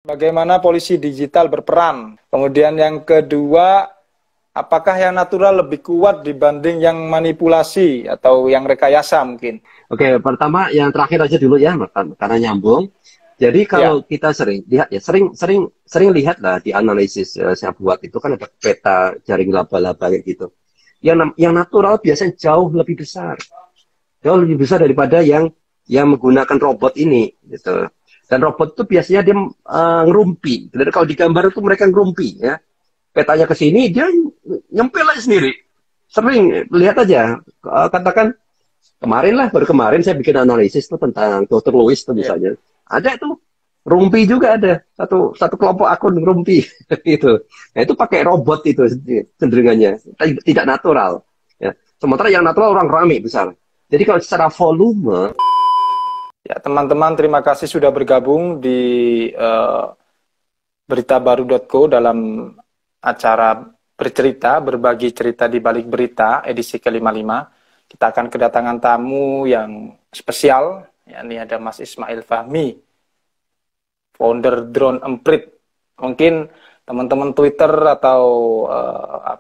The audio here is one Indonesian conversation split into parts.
bagaimana polisi digital berperan. Kemudian yang kedua, apakah yang natural lebih kuat dibanding yang manipulasi atau yang rekayasa mungkin? Oke, pertama yang terakhir aja dulu ya, karena nyambung. Jadi Ya, kalau kita sering lihat ya, sering lihat lah di analisis saya buat itu kan ada peta jaring laba-laba kayak gitu. Yang natural biasanya jauh lebih besar daripada yang menggunakan robot ini, gitu. Dan robot itu biasanya dia ngerumpi. Jadi kalau di gambar itu mereka ngerumpi ya. Petanya ke sini dia nyempil aja sendiri. Sering lihat aja, katakan baru kemarin saya bikin analisis tuh tentang Dr. Lewis tuh ya. misalnya. Ada tuh rumpi juga ada satu kelompok akun rumpi itu. Nah itu pakai robot itu cenderungannya tidak natural. Ya. Sementara yang natural orang ramai besar. Jadi kalau secara volume. Ya, teman-teman, terima kasih sudah bergabung di beritabaru.co dalam acara bercerita, berbagi cerita di balik berita, edisi ke-55. Kita akan kedatangan tamu yang spesial, yakni ada Mas Ismail Fahmi, founder Drone Emprit. Mungkin teman-teman Twitter atau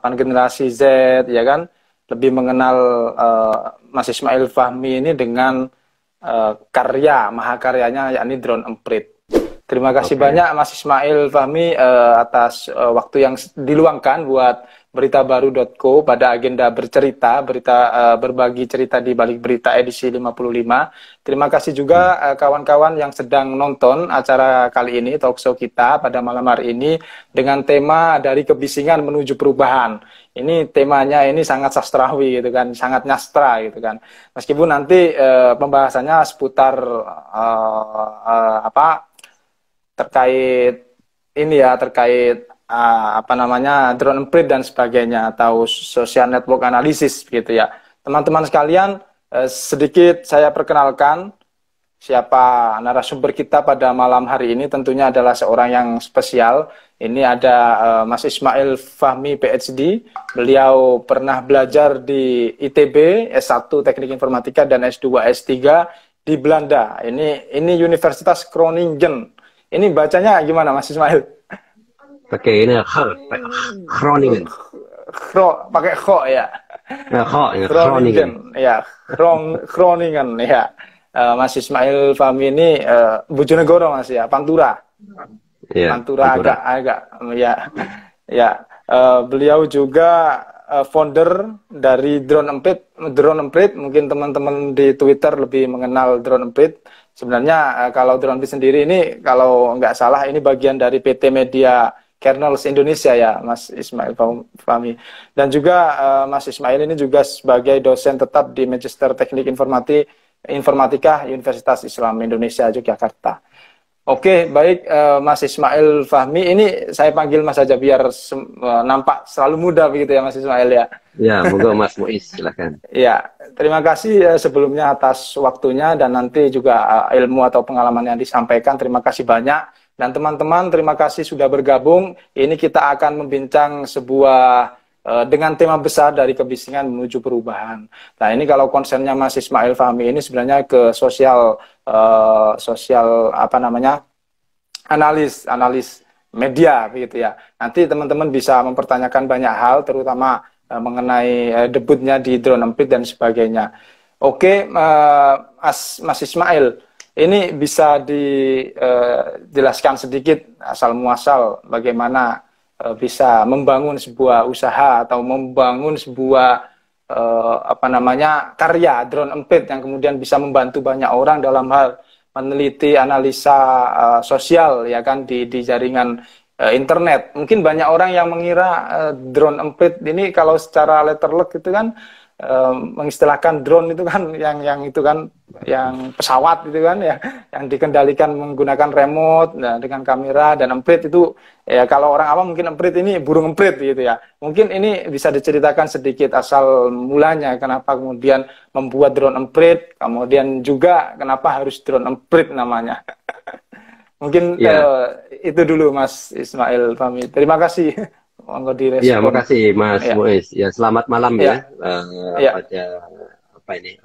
generasi Z, ya kan, lebih mengenal Mas Ismail Fahmi ini dengan mahakaryanya yakni Drone Emprit. Terima kasih Oke. banyak Mas Ismail Fahmi atas waktu yang diluangkan buat beritabaru.co pada agenda bercerita, berbagi cerita di balik berita edisi 55. Terima kasih juga kawan-kawan yang sedang nonton acara kali ini, talkshow kita pada malam hari ini dengan tema dari kebisingan menuju perubahan. Ini temanya ini sangat sastrawi gitu kan, sangat nyastra gitu kan. Meskipun nanti pembahasannya seputar terkait ini ya, terkait drone emprit dan sebagainya atau social network analysis begitu ya. Teman-teman sekalian, sedikit saya perkenalkan siapa narasumber kita pada malam hari ini. Tentunya adalah seorang yang spesial. Ini ada Mas Ismail Fahmi PhD. Beliau pernah belajar di ITB S1 Teknik Informatika dan S2 S3 di Belanda. Ini Universitas Groningen. Ini bacanya gimana Mas Ismail? Oke, ini Groningen. Pakai kho ya. Groningen. Groningen ya, Groningen ya. Mas Ismail Fahmi ini Bojonegoro Mas ya, Pantura. Iya, Pantura Pantura. agak ya. Ya, beliau juga founder dari Drone Emprit. Drone Emprit mungkin teman-teman di Twitter lebih mengenal Drone Emprit. Sebenarnya kalau Drone Emprit sendiri ini kalau nggak salah ini bagian dari PT Media Kernels Indonesia ya, Mas Ismail Fahmi. Dan juga Mas Ismail ini juga sebagai dosen tetap di Magister Teknik Informatika Universitas Islam Indonesia Yogyakarta. Oke, baik Mas Ismail Fahmi, ini saya panggil Mas saja biar nampak selalu muda begitu ya Mas Ismail ya. Ya, monggo Mas Muiz, silakan. Ya, terima kasih sebelumnya atas waktunya dan nanti juga ilmu atau pengalaman yang disampaikan. Terima kasih banyak. Dan teman-teman, terima kasih sudah bergabung. Ini kita akan membincang sebuah dengan tema besar dari kebisingan menuju perubahan. Nah, ini kalau konsennya Mas Ismail Fahmi ini sebenarnya ke sosial analis media begitu ya. Nanti teman-teman bisa mempertanyakan banyak hal terutama mengenai debutnya di Drone Emprit dan sebagainya. Oke, Mas Ismail, ini bisa dijelaskan sedikit asal muasal bagaimana bisa membangun sebuah usaha atau membangun sebuah karya Drone Emprit yang kemudian bisa membantu banyak orang dalam hal meneliti analisa sosial ya kan di jaringan internet. Mungkin banyak orang yang mengira Drone Emprit ini kalau secara letterlock itu kan mengistilahkan drone itu kan yang itu kan yang pesawat itu kan ya yang dikendalikan menggunakan remote nah, dengan kamera dan emprit itu ya kalau orang awam mungkin emprit ini burung emprit gitu ya. Mungkin ini bisa diceritakan sedikit asal mulanya kenapa kemudian membuat drone emprit, kemudian juga kenapa harus drone emprit namanya. Mungkin Ya, itu dulu Mas Ismail Fahmi. Terima kasih. Monggo ya, direspon. makasih Mas Ya, Muiz. Ya, selamat malam ya, ya, ya. pada apa ini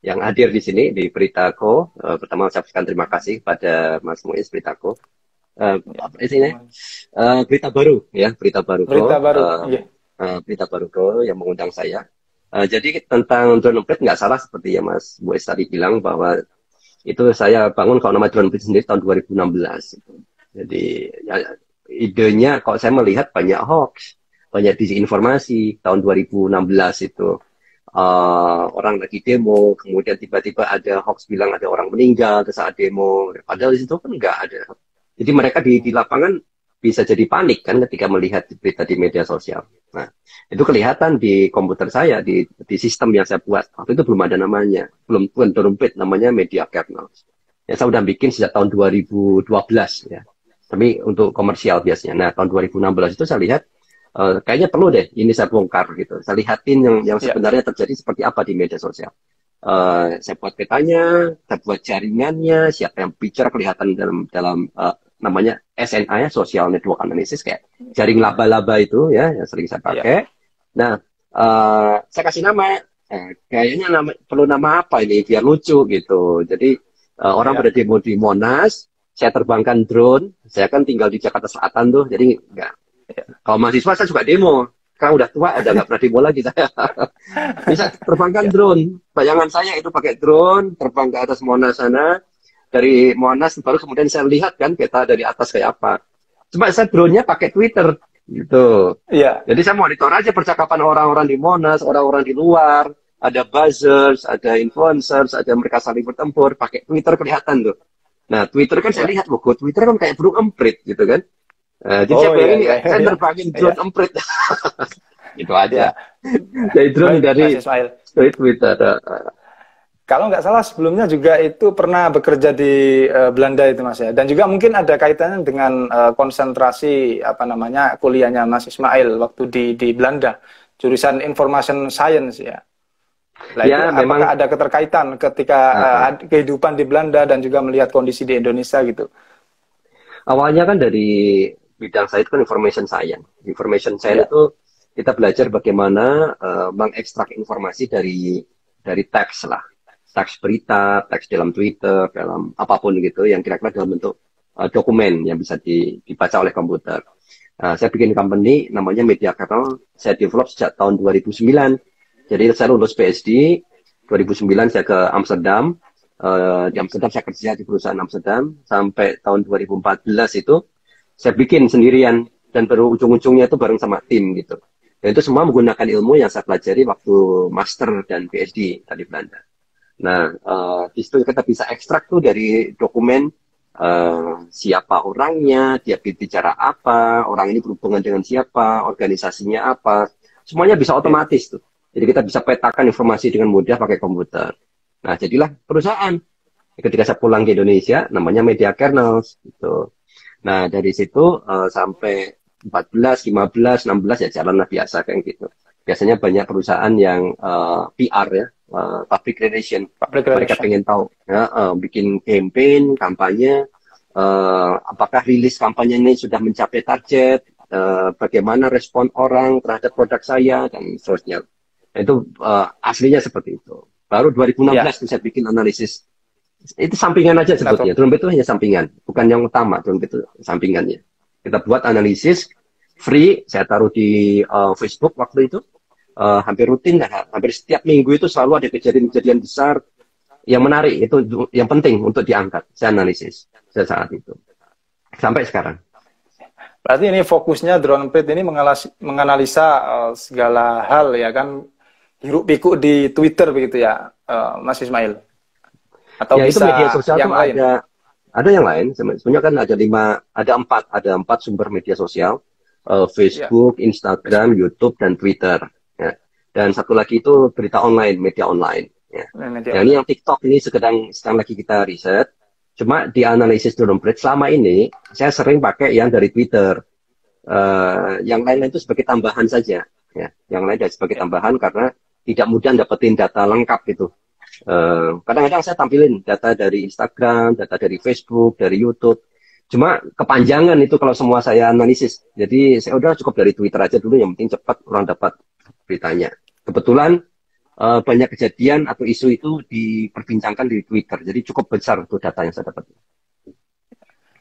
yang hadir di sini di Beritaku. Pertama saya ucapkan terima kasih pada Mas Muiz Beritaku apa isinya? Berita baru ya, berita baru Bro. Berita baru, iya. Berita baru Bro yang mengundang saya. Jadi tentang drone emprit nggak salah seperti ya Mas Boes tadi bilang bahwa itu saya bangun kalau nama drone emprit sendiri tahun 2016. Jadi ya, idenya kalau saya melihat banyak hoax, banyak disinformasi tahun 2016 itu. Orang lagi demo, kemudian tiba-tiba ada hoax bilang ada orang meninggal saat demo, padahal di situ kan nggak ada. Jadi mereka di lapangan bisa jadi panik kan ketika melihat berita di media sosial. Nah, itu kelihatan di komputer saya, di sistem yang saya buat. Waktu itu belum ada namanya, belum terumpit namanya media kernel. Ya, saya udah bikin sejak tahun 2012 ya. Tapi untuk komersial biasanya. Nah, tahun 2016 itu saya lihat kayaknya perlu deh ini saya bongkar gitu. Saya lihatin yang sebenarnya terjadi seperti apa di media sosial. Saya buat petanya, saya buat jaringannya, siapa yang bicara kelihatan dalam namanya SNA ya, Social Network Analysis, kayak jaring laba-laba itu ya yang sering saya pakai. Nah, saya kasih nama. Kayaknya perlu nama apa ini biar lucu gitu. Jadi orang pada demo di Monas, saya terbangkan drone. Saya kan tinggal di Jakarta Selatan tuh, jadi nggak. Kalau mahasiswa saya juga demo. Sekarang udah tua, udah nggak pernah demo lagi saya. Bisa terbangkan drone. Bayangan saya itu pakai drone, terbang ke atas Monas sana. Dari Monas baru kemudian saya lihat kan peta dari atas kayak apa. Cuma saya drone-nya pakai Twitter gitu. Iya. Jadi saya monitor aja percakapan orang-orang di Monas, orang-orang di luar. Ada buzzers, ada influencers, ada mereka saling bertempur. Pakai Twitter kelihatan tuh. Nah, Twitter kan saya lihat logo Twitter kan kayak burung emprit gitu kan. Jadi saya pengen saya terbangin drone emprit. Gitu aja. Jadi drone dari Twitter. Kalau nggak salah sebelumnya juga itu pernah bekerja di Belanda itu Mas ya. Dan juga mungkin ada kaitannya dengan konsentrasi apa namanya kuliahnya Mas Ismail waktu di Belanda, jurusan Information Science ya. Nah, ya, itu, memang apakah ada keterkaitan ketika kehidupan di Belanda dan juga melihat kondisi di Indonesia gitu? Awalnya kan dari bidang saya itu kan information science. Information science itu kita belajar bagaimana mengekstrak informasi dari teks lah. Teks berita, teks dalam Twitter, dalam apapun gitu yang kira-kira dalam bentuk dokumen yang bisa dibaca oleh komputer. Saya bikin company namanya Media Kernel, saya develop sejak tahun 2009. Jadi saya lulus PhD 2009 saya ke Amsterdam. Di Amsterdam saya kerja di perusahaan Amsterdam sampai tahun 2014 itu saya bikin sendirian dan baru ujung-ujungnya itu bareng sama tim gitu. Dan itu semua menggunakan ilmu yang saya pelajari waktu master dan PhD tadi Belanda. Nah, di situ kita bisa ekstrak tuh dari dokumen siapa orangnya, dia bicara apa, orang ini berhubungan dengan siapa, organisasinya apa, semuanya bisa otomatis tuh. Jadi kita bisa petakan informasi dengan mudah pakai komputer. Nah, jadilah perusahaan. Ketika saya pulang ke Indonesia, namanya Media Kernels gitu. Nah, dari situ sampai 14, 15, 16 ya jalanlah biasa kayak gitu. Biasanya banyak perusahaan yang PR ya, public relation. Mereka pengen tahu ya, bikin campaign, kampanye, apakah rilis kampanye ini sudah mencapai target, bagaimana respon orang terhadap produk saya dan seterusnya. Itu aslinya seperti itu. Baru 2016 saya bikin analisis. Itu sampingan aja sebetulnya. Drone itu hanya sampingan, bukan yang utama. Drone itu sampingannya. Kita buat analisis free, saya taruh di Facebook waktu itu. Hampir rutin, hampir setiap minggu itu selalu ada kejadian-kejadian besar yang menarik, itu yang penting untuk diangkat. Saya analisis saat itu. Sampai sekarang. Berarti ini fokusnya Drone Emprit ini menganalisa segala hal ya kan, hiruk pikuk di Twitter begitu ya, Mas Ismail? Atau ya, bisa itu media sosial yang lain? Ada yang lain. Sebenarnya kan ada empat sumber media sosial, Facebook, Instagram, YouTube, dan Twitter. Ya. Dan satu lagi itu berita online, media online. Ya. Ini yang TikTok ini sedang lagi kita riset. Cuma di analisis Drone Emprit selama ini saya sering pakai yang dari Twitter. Yang lain itu sebagai tambahan saja. Ya. Yang lain sebagai tambahan karena tidak mudah dapetin data lengkap gitu. Kadang-kadang saya tampilin data dari Instagram, data dari Facebook, dari YouTube. Cuma kepanjangan itu kalau semua saya analisis. Jadi saya udah cukup dari Twitter aja dulu, yang penting cepat orang dapat beritanya. Kebetulan banyak kejadian atau isu itu diperbincangkan di Twitter. Jadi cukup besar itu data yang saya dapat.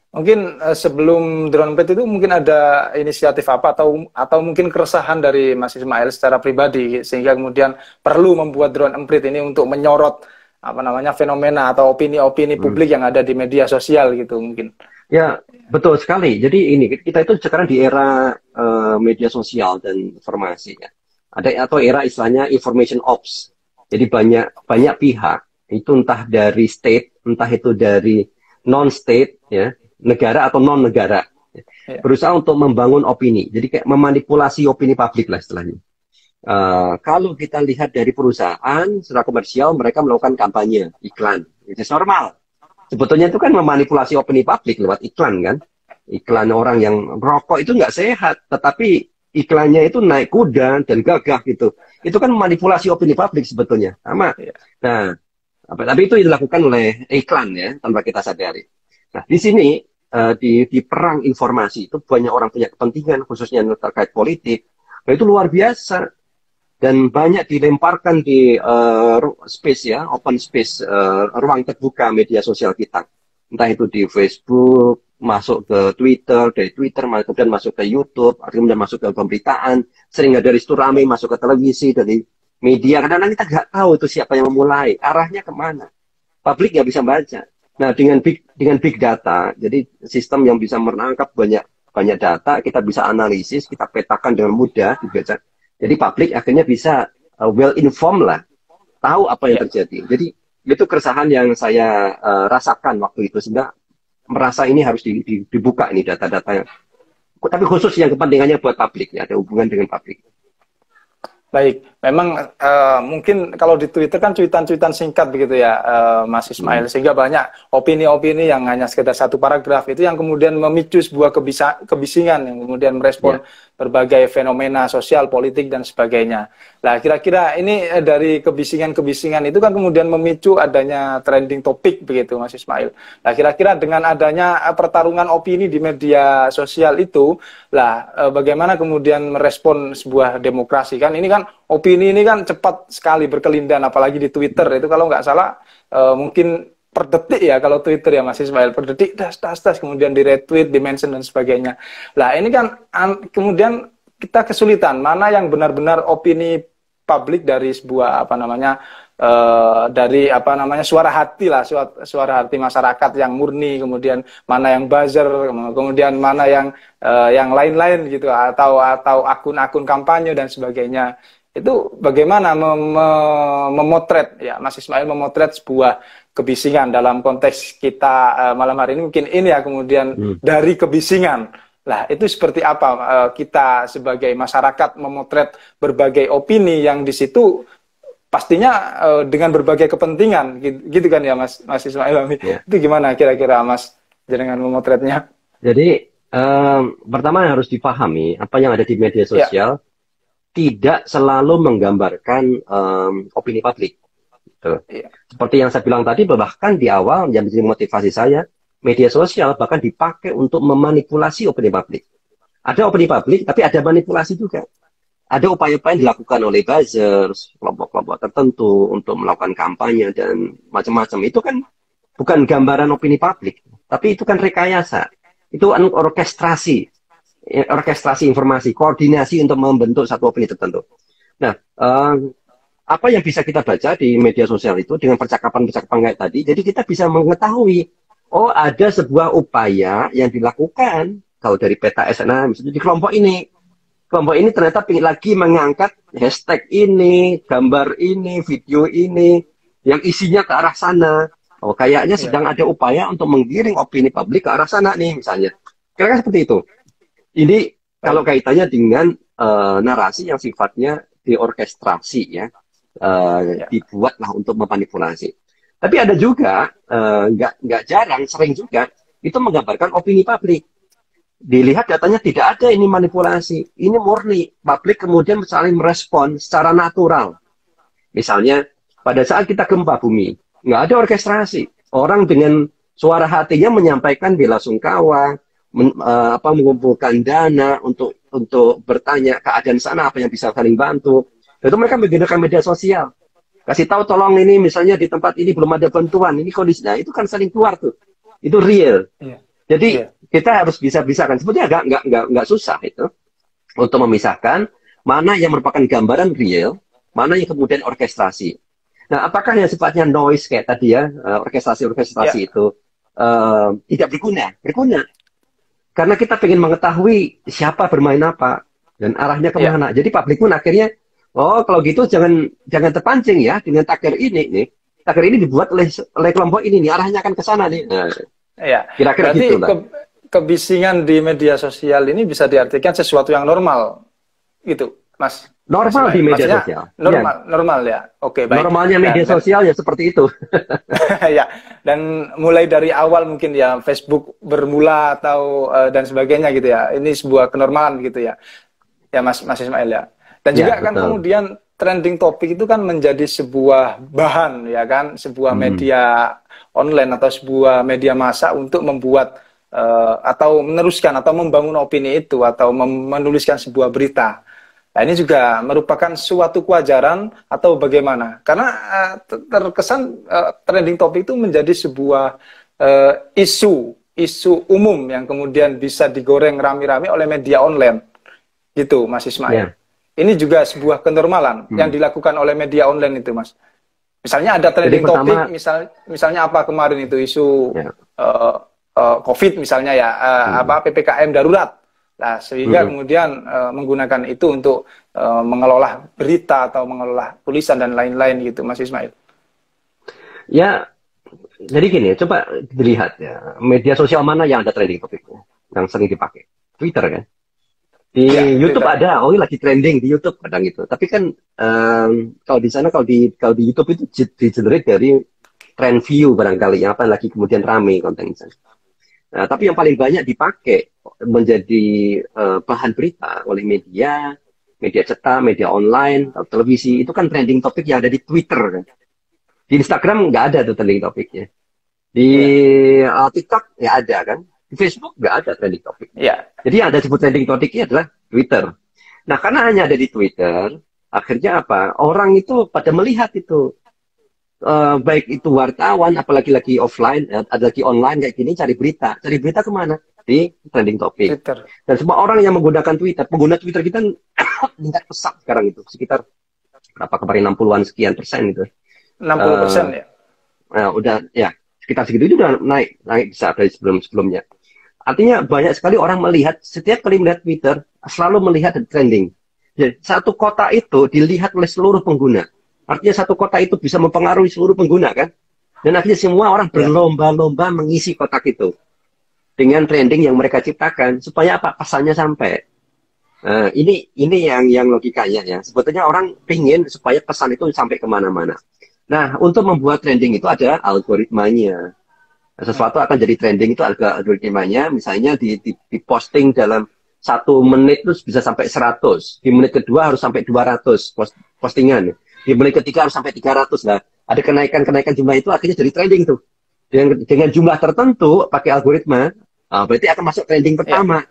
Mungkin sebelum drone emprit itu mungkin ada inisiatif apa atau mungkin keresahan dari Mas Ismail secara pribadi sehingga kemudian perlu membuat drone emprit ini untuk menyorot apa namanya fenomena atau opini-opini publik yang ada di media sosial gitu mungkin. Ya, betul sekali. Jadi ini kita itu sekarang di era media sosial dan informasi ya. Ada atau era istilahnya information ops. Jadi banyak pihak itu entah dari state, entah itu dari non state ya, negara atau non negara Ya. berusaha untuk membangun opini. Jadi kayak memanipulasi opini publik lah istilahnya. Kalau kita lihat dari perusahaan secara komersial, mereka melakukan kampanye iklan, itu normal. Sebetulnya itu kan memanipulasi opini publik lewat iklan kan. Iklan orang yang rokok itu nggak sehat, tetapi iklannya itu naik kuda dan gagah gitu. Itu kan memanipulasi opini publik sebetulnya. Sama. Ya. Nah, tapi itu dilakukan oleh iklan ya, tanpa kita sadari. Nah, di sini di perang informasi itu banyak orang punya kepentingan, khususnya terkait politik. Nah, itu luar biasa. Dan banyak dilemparkan di space ya, open space, ruang terbuka media sosial kita. Entah itu di Facebook, masuk ke Twitter, dari Twitter kemudian masuk ke YouTube, kemudian masuk ke pemberitaan, sering dari situ ramai masuk ke televisi, dari media. Kadang-kadang kita nggak tahu itu siapa yang memulai, arahnya kemana. Publik nggak bisa baca. Nah, dengan big data, jadi sistem yang bisa menangkap banyak data, kita bisa analisis, kita petakan dengan mudah, dibaca. Jadi publik akhirnya bisa well informed lah, tahu apa yang terjadi. Jadi itu keresahan yang saya rasakan waktu itu, sehingga merasa ini harus dibuka ini data-data, tapi khusus yang kepentingannya buat publik, ya, ada hubungan dengan publik. Baik, memang mungkin kalau di Twitter kan cuitan-cuitan singkat begitu ya, Mas Ismail, sehingga banyak opini-opini yang hanya sekedar satu paragraf itu yang kemudian memicu sebuah kebisingan yang kemudian merespon berbagai fenomena sosial, politik dan sebagainya. Nah, kira-kira ini dari kebisingan-kebisingan itu kan kemudian memicu adanya trending topik begitu, Mas Ismail. Nah, kira-kira dengan adanya pertarungan opini di media sosial itu, lah bagaimana kemudian merespon sebuah demokrasi kan? Ini kan opini ini kan cepat sekali berkelindan, apalagi di Twitter itu kalau nggak salah mungkin per detik ya kalau Twitter ya Mas Ismail, per detik das kemudian di retweet, di mention dan sebagainya. Lah ini kan kemudian kita kesulitan mana yang benar-benar opini publik dari sebuah apa namanya dari apa namanya suara hati lah, suara hati masyarakat yang murni, kemudian mana yang buzzer, kemudian mana yang lain-lain gitu, atau akun-akun kampanye dan sebagainya. Itu bagaimana memotret ya Mas Ismail, memotret sebuah kebisingan dalam konteks kita malam hari ini mungkin ini ya, kemudian dari kebisingan lah itu seperti apa kita sebagai masyarakat memotret berbagai opini yang di situ pastinya dengan berbagai kepentingan gitu kan ya Mas Ismail. Itu gimana kira-kira Mas dengan memotretnya? Jadi pertama yang harus dipahami apa yang ada di media sosial tidak selalu menggambarkan opini publik. Seperti yang saya bilang tadi, bahkan di awal yang menjadi motivasi saya, media sosial bahkan dipakai untuk memanipulasi opini publik. Ada opini publik, tapi ada manipulasi juga. Ada upaya-upaya yang dilakukan oleh buzzers, kelompok-kelompok tertentu untuk melakukan kampanye dan macam-macam. Itu kan bukan gambaran opini publik, tapi itu kan rekayasa. Itu orkestrasi informasi, koordinasi untuk membentuk satu opini tertentu. Nah, apa yang bisa kita baca di media sosial itu dengan percakapan-percakapan kayak tadi, jadi kita bisa mengetahui, oh ada sebuah upaya yang dilakukan, kalau dari peta SNA, misalnya di kelompok ini ternyata lagi mengangkat hashtag ini, gambar ini, video ini, yang isinya ke arah sana. Oh, kayaknya sedang ada upaya untuk menggiring opini publik ke arah sana nih, misalnya. Kira-kira seperti itu. Ini kalau kaitannya dengan narasi yang sifatnya diorkestrasi ya, dibuatlah untuk memanipulasi. Tapi ada juga nggak jarang, sering juga itu menggambarkan opini publik. Dilihat datanya tidak ada ini manipulasi, ini murni publik kemudian saling merespon secara natural. Misalnya pada saat kita gempa bumi, nggak ada orkestrasi, orang dengan suara hatinya menyampaikan bela sungkawa, mengumpulkan dana untuk bertanya keadaan sana, apa yang bisa saling bantu. Itu mereka menggunakan media sosial, kasih tahu tolong ini misalnya di tempat ini belum ada bantuan, ini kondisinya, itu kan saling keluar tuh, itu real. Jadi Iya. kita harus bisa-bisakan. Sebetulnya nggak susah itu untuk memisahkan mana yang merupakan gambaran real, mana yang kemudian orkestrasi. Nah, apakah yang sifatnya noise kayak tadi ya, orkestrasi-orkestrasi Ya. itu tidak berguna? Berguna. Karena kita ingin mengetahui siapa bermain apa dan arahnya Ya. kemana. Jadi publik pun akhirnya, oh kalau gitu jangan terpancing ya dengan tagar ini nih. Tagar ini dibuat oleh kelompok ini nih, arahnya akan ke sana nih. Nah, Ya. kira-kira Berarti gitu lah. kebisingan di media sosial ini bisa diartikan sesuatu yang normal, gitu, Mas Normal di Ismail. media Maksudnya sosial. Ya, normal ya. Oke, baik. normalnya media Dan sosial ya seperti itu. ya, dan mulai dari awal mungkin ya Facebook bermula atau dan sebagainya gitu ya. Ini sebuah kenormalan gitu ya. Ya Mas Ismail ya. Dan Ya, juga kan betul. kemudian trending topik itu kan menjadi sebuah bahan ya kan, sebuah Hmm. media online atau sebuah media massa untuk membuat atau meneruskan atau membangun opini itu atau menuliskan sebuah berita. Nah, ini juga merupakan suatu kewajaran atau bagaimana? Karena terkesan trending topik itu menjadi sebuah isu umum yang kemudian bisa digoreng rame-rame oleh media online. Gitu, Mas Ismail. Ya. Ini juga sebuah kenormalan yang Hmm. dilakukan oleh media online itu, Mas. Misalnya ada Jadi trending topik, pertama, misalnya apa kemarin itu isu ya. eh, COVID misalnya ya, Hmm. apa PPKM darurat. Nah, sehingga Hmm. kemudian menggunakan itu untuk mengelola berita atau mengelola tulisan dan lain-lain gitu, Mas Ismail. Ya, jadi gini, coba dilihat ya, media sosial mana yang ada trending topiknya, yang sering dipakai. Twitter kan. Ya, Di YouTube Twitter. ada, oh ini lagi trending di YouTube kadang gitu. Tapi kan kalau di sana kalau di YouTube itu di-generate dari trend view barangkali apa lagi kemudian rame kontennya. Nah, tapi yang paling banyak dipakai menjadi bahan berita oleh media cetak, media online, atau televisi itu kan trending topik yang ada di Twitter kan. Di Instagram nggak ada tuh trending topiknya. Di Iya, TikTok ya ada kan. Di Facebook nggak ada trending topik. iya, Jadi yang ada disebut trending topiknya adalah Twitter. Nah, karena hanya ada di Twitter, akhirnya apa? Orang itu pada melihat itu. Baik itu wartawan, apalagi lagi offline, ada lagi online kayak gini, cari berita. Cari berita kemana? Di trending topik. Twitter. Dan semua orang yang menggunakan Twitter, pengguna Twitter kita meningkat pesat sekarang itu. Sekitar berapa kemarin 60-an sekian persen gitu. 60% Eh, ya. nah, udah ya sekitar segitu itu udah naik besar dari sebelumnya. Artinya banyak sekali orang melihat, setiap kali melihat Twitter, selalu melihat trending. Jadi, satu kota itu dilihat oleh seluruh pengguna. Artinya satu kota itu bisa mempengaruhi seluruh pengguna kan. Dan akhirnya semua orang Ya, berlomba-lomba mengisi kotak itu. Dengan trending yang mereka ciptakan. Supaya apa? Pesannya sampai. Ini yang logikanya ya. Sebetulnya orang pingin supaya pesan itu sampai kemana-mana. Nah, untuk membuat trending itu ada algoritmanya. Sesuatu akan jadi trending itu ada algoritmanya, misalnya di posting dalam 1 menit terus bisa sampai 100, di menit kedua harus sampai 200 postingan, di menit ketiga harus sampai 300 lah. Ada kenaikan jumlah itu akhirnya jadi trending tuh. Dengan jumlah tertentu pakai algoritma, berarti akan masuk trending ya, pertama.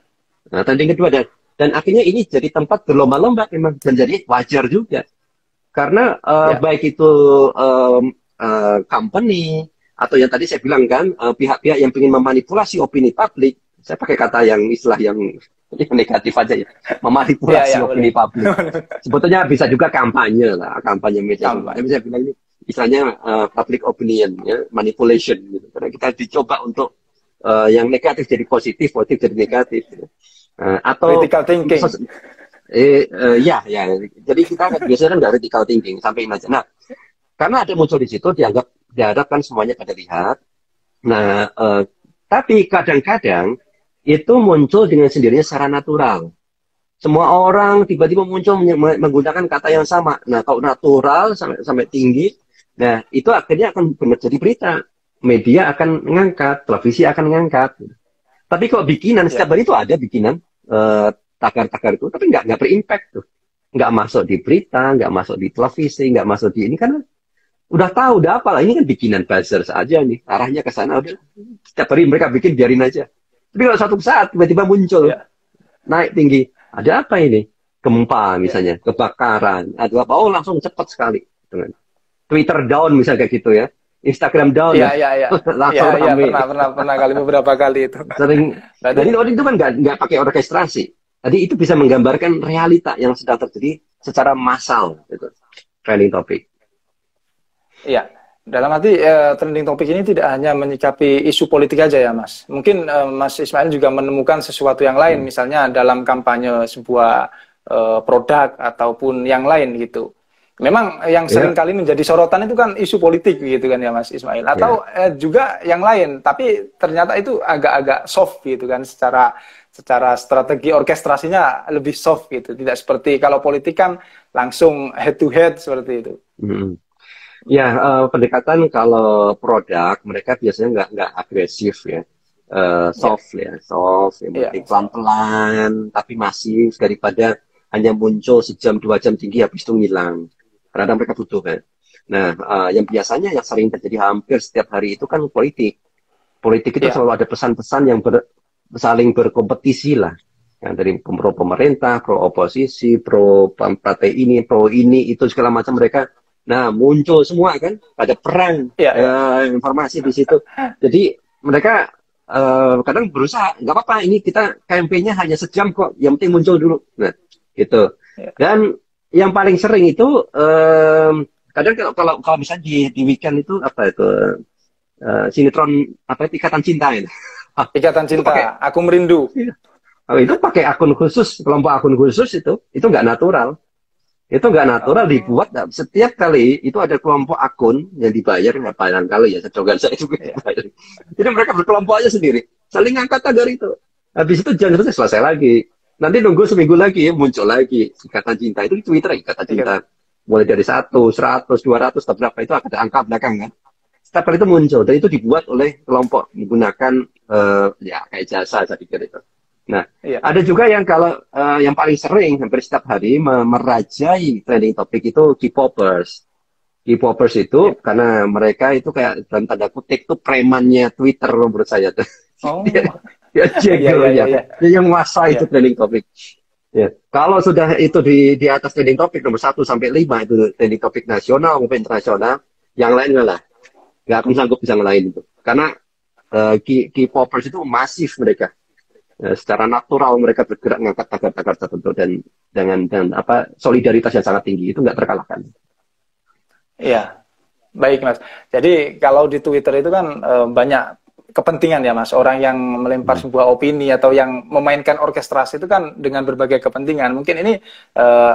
Nah, trending kedua dan akhirnya ini jadi tempat berlomba-lomba memang dan jadi wajar juga. Karena ya, baik itu company atau yang tadi saya bilang kan pihak-pihak yang ingin memanipulasi opini publik, saya pakai kata yang istilah yang negatif aja ya, ya, memanipulasi ya, boleh. opini publik. Sebetulnya bisa juga kampanye lah, kampanye media sosial. Tambah. Tapi saya bilang ini istilahnya public opinion, ya, manipulation gitu. Karena kita dicoba untuk yang negatif jadi positif, positif jadi negatif. Gitu. Atau Critical thinking. ya. Jadi kita biasanya kan nggak critical thinking, sampaikan aja. Nah, karena ada muncul di situ diharapkan semuanya pada lihat. Nah, tapi kadang-kadang itu muncul dengan sendirinya secara natural. Semua orang tiba-tiba muncul menggunakan kata yang sama. Nah, kalau natural sampai tinggi, nah itu akhirnya akan benar jadi berita. Media akan mengangkat, televisi akan mengangkat. Tapi kok bikinan Ya, setiap hari itu ada bikinan tagar-tagar itu, tapi nggak berimpact tuh, nggak masuk di berita, nggak masuk di televisi, nggak masuk di ini karena udah tahu, udah apalah ini kan bikinan buzzer saja nih, arahnya ke sana udah setiap hari mereka bikin biarin aja. Tapi kalau satu saat tiba-tiba muncul ya, naik tinggi, ada apa ini? Gempa ya, misalnya, kebakaran, atau apa? Oh langsung cepat sekali dengan Twitter down misalnya kayak gitu ya. Instagram down Iya, ya, iya, iya. Iya, langsung iya, rame. pernah kali, beberapa kali itu. Sering. Berarti, Dan itu kan nggak pakai orkestrasi. Jadi itu bisa menggambarkan realita yang sedang terjadi secara massal, gitu. Trending topic. iya. Dalam arti trending topik ini tidak hanya menyikapi isu politik aja ya, Mas. Mungkin Mas Ismail juga menemukan sesuatu yang lain, misalnya dalam kampanye sebuah produk ataupun yang lain gitu. Memang yang sering Ya, kali menjadi sorotan itu kan isu politik gitu kan ya, Mas Ismail. ya. Atau juga yang lain, tapi ternyata itu agak-agak soft gitu kan, secara strategi orkestrasinya lebih soft gitu. Tidak seperti kalau politik kan langsung head to head seperti itu. Hmm. Ya, pendekatan kalau produk mereka biasanya nggak agresif ya. Ya, Soft ya, soft, yang iya. penting pelan-pelan tapi masif, daripada hanya muncul sejam 2 jam tinggi habis itu ngilang. Karena mereka butuh kan. Nah, yang biasanya yang sering terjadi hampir setiap hari itu kan politik. Politik itu Ya, selalu ada pesan-pesan yang saling berkompetisi lah. Yang dari pro pemerintah, pro oposisi, pro partai ini, pro ini, itu segala macam mereka. Nah, muncul semua kan, ada perang iya, iya. informasi di situ. Jadi mereka kadang berusaha, nggak apa-apa, ini kita campaign-nya hanya sejam kok, yang penting muncul dulu. Nah, gitu. Iya. Dan yang paling sering itu kadang kalau misalnya di weekend itu apa itu sinetron apa itu Ikatan Cinta itu. Ikatan Itu pakai Cinta, Aku Merindu. itu pakai akun khusus, kelompok akun khusus itu nggak natural. Itu nggak natural Oh, dibuat setiap kali itu ada kelompok akun yang dibayar berapa kali ya secogan saya juga iya. dibayar. Jadi mereka berkelompok aja sendiri, saling ngangkat tagar itu. Habis itu jangan selesai lagi. Nanti nunggu seminggu lagi muncul lagi Ikatan Cinta itu di Twitter Ikatan Cinta. Ikat. Mulai dari 100, 200, atau berapa itu ada angka belakang kan. Setiap kali itu muncul dan itu dibuat oleh kelompok menggunakan ya kayak jasa saya pikir itu. Nah, Iya. ada juga yang kalau yang paling sering hampir setiap hari merajai trending topik itu K-popers. K-popers itu Iya. karena mereka itu kayak dalam tanda kutip itu premannya Twitter menurut saya tuh. Oh, Dia iya, iya, iya, jegelnya, iya. dia yang menguasai itu Iya. trending topik. Ya. Kalau sudah itu di atas trending topik nomor 1 sampai 5 itu trending topik nasional maupun internasional, yang lain lah nggak akan sanggup bisa ngelain itu. Karena K-popers itu masif mereka. Secara natural mereka bergerak ngangkat tagar-tagar tertentu dan dengan apa solidaritas yang sangat tinggi itu nggak terkalahkan. Iya. Baik, Mas. Jadi kalau di Twitter itu kan banyak kepentingan ya, Mas. Orang yang melempar sebuah opini atau yang memainkan orkestrasi itu kan dengan berbagai kepentingan. Mungkin ini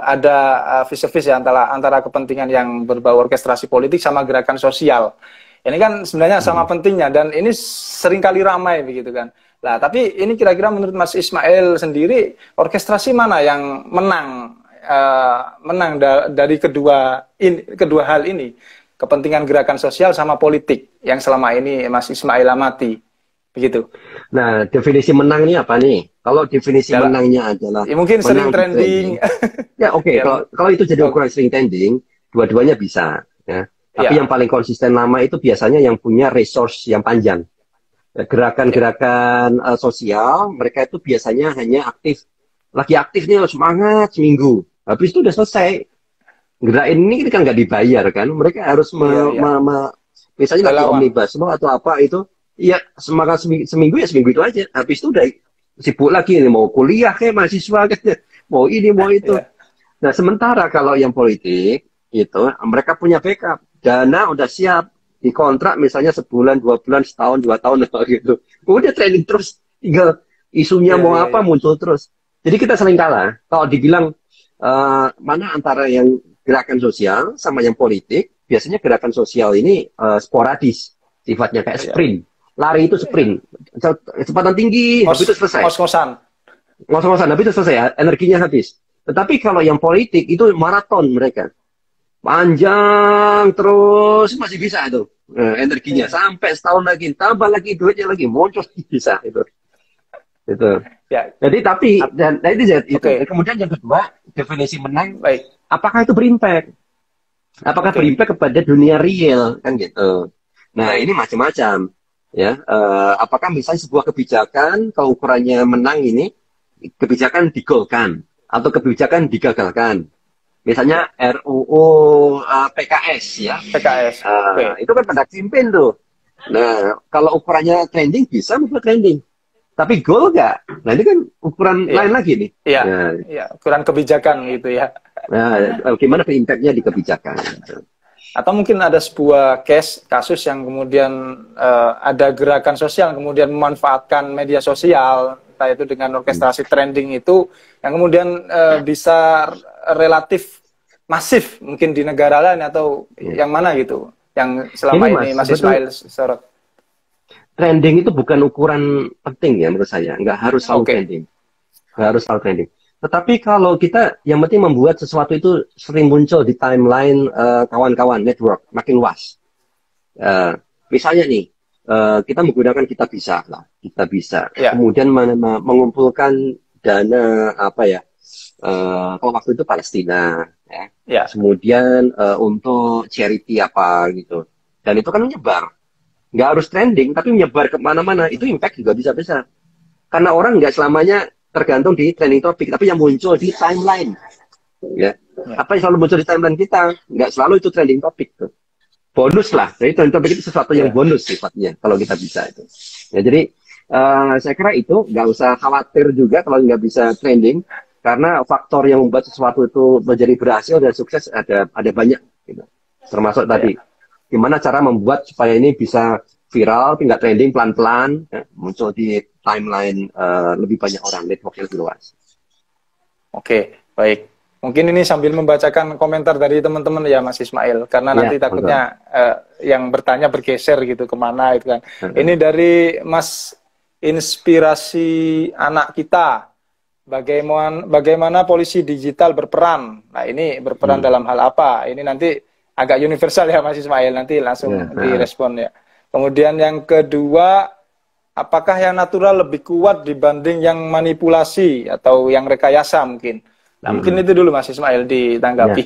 ada vis-a-vis ya antara kepentingan yang berbau orkestrasi politik sama gerakan sosial. Ini kan sebenarnya sama pentingnya dan ini seringkali ramai begitu kan. Nah, tapi ini kira-kira menurut Mas Ismail sendiri orkestrasi mana yang menang dari kedua hal ini? Kepentingan gerakan sosial sama politik yang selama ini Mas Ismail amati, begitu. Nah, definisi menang ini apa nih? Kalau definisi Dalam, menangnya adalah ya mungkin sering menang di trending. trending, ya oke. Ya, Kalau itu jadi ukuran sering trending, dua-duanya bisa. Ya. Tapi yang ya, paling konsisten lama itu biasanya yang punya resource yang panjang. ya, Gerakan-gerakan sosial, mereka itu biasanya hanya aktif. Lagi aktif nih, semangat seminggu. Habis itu udah selesai. Gerakin ini kan nggak dibayar kan. Mereka harus ya, ya. misalnya lagi Relawan. omnibus law atau apa itu, ya semangat seminggu ya seminggu itu aja. Habis itu udah sibuk lagi nih, mau kuliah kayak mahasiswa kan, mau ini mau itu. Ya, Nah sementara kalau yang politik itu mereka punya backup, dana udah siap, dikontrak misalnya sebulan, 2 bulan, setahun, 2 tahun gitu. Udah training terus, tinggal isunya ya, mau ya, apa ya. muncul terus. Jadi kita sering kalah. Kalau dibilang mana antara yang gerakan sosial sama yang politik, biasanya gerakan sosial ini sporadis, sifatnya kayak Ya, sprint. Lari itu sprint, kecepatan tinggi, habis itu selesai. Ngos-ngosan. Ngos-ngosan, habis itu selesai, energinya habis. Tetapi kalau yang politik itu maraton mereka. Panjang terus masih bisa itu energinya Ya, sampai setahun lagi, tambah lagi duitnya lagi muncul bisa itu. ya. Jadi tapi dan nah, itu. Oke, Kemudian yang kedua definisi menang, baik. apakah itu berimpact? Apakah Oke, berimpact kepada dunia real kan gitu? Nah ini baik. macam-macam ya. Apakah misalnya sebuah kebijakan kalau ukurannya menang ini kebijakan digolkan atau kebijakan digagalkan? Misalnya RUU PKS ya. PKS. Oke. Itu kan pada campaign tuh. Nah, kalau ukurannya trending bisa membuat trending. Tapi goal nggak? Nah, ini kan ukuran Iya. lain lagi nih. Iya. Nah, Iya. Kurang kebijakan gitu ya. gimana impact-nya di kebijakan? Atau mungkin ada sebuah kasus yang kemudian ada gerakan sosial kemudian memanfaatkan media sosial, entah itu dengan orkestrasi trending itu, yang kemudian bisa relatif masif mungkin di negara lain, atau yang mana gitu, yang selama ini Mas Ismail sorot. Trending itu bukan ukuran penting ya menurut saya, nggak harus selalu trending, nggak harus selalu trending. Tetapi kalau kita yang penting membuat sesuatu itu sering muncul di timeline kawan-kawan network makin luas. Misalnya nih, kita menggunakan Kita Bisa lah, Kita Bisa. Kemudian mengumpulkan dana apa ya? Kalau waktu itu Palestina, ya. Kemudian untuk charity apa gitu. Dan itu kan menyebar. Nggak harus trending, tapi menyebar kemana-mana. Itu impact juga bisa besar. Karena orang nggak selamanya tergantung di trending topik, tapi yang muncul di timeline. Ya. Apa yang selalu muncul di timeline kita, nggak selalu itu trending topik tuh. Bonus lah, jadi trending topik itu sesuatu yang bonus sifatnya, kalau kita bisa itu. Ya, jadi saya kira itu nggak usah khawatir juga kalau nggak bisa trending, karena faktor yang membuat sesuatu itu menjadi berhasil dan sukses ada banyak. Gitu. Termasuk tadi, gimana cara membuat supaya ini bisa viral, tinggal trending pelan-pelan, ya, muncul di timeline lebih banyak orang, network yang lebih luas. Oke, baik. Mungkin ini sambil membacakan komentar dari teman-teman ya Mas Ismail, karena nanti takutnya yang bertanya bergeser gitu kemana itu kan. Ini dari Mas Inspirasi Anak Kita. Bagaimana polisi digital berperan? Nah, ini berperan dalam hal apa? Ini nanti agak universal ya Mas Ismail, nanti langsung direspon ya. Kemudian yang kedua, apakah yang natural lebih kuat dibanding yang manipulasi atau yang rekayasa mungkin? Nah, mungkin itu dulu Mas Ismail ditanggapi.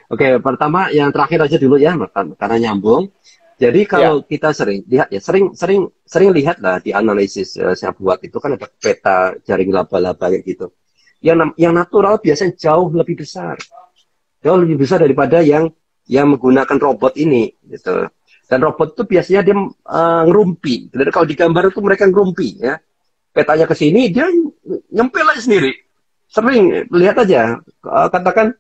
Oke, pertama yang terakhir aja dulu ya, karena nyambung. Jadi kalau kita sering lihat ya, sering lihat lah di analisis saya buat itu kan ada peta jaring laba-laba kayak gitu. Yang natural biasanya jauh lebih besar daripada yang menggunakan robot ini gitu. Dan robot itu biasanya dia ngerumpi. Jadi kalau di gambar itu mereka ngerumpi ya. Petanya ke sini dia nyempil aja sendiri. Sering lihat aja. Katakan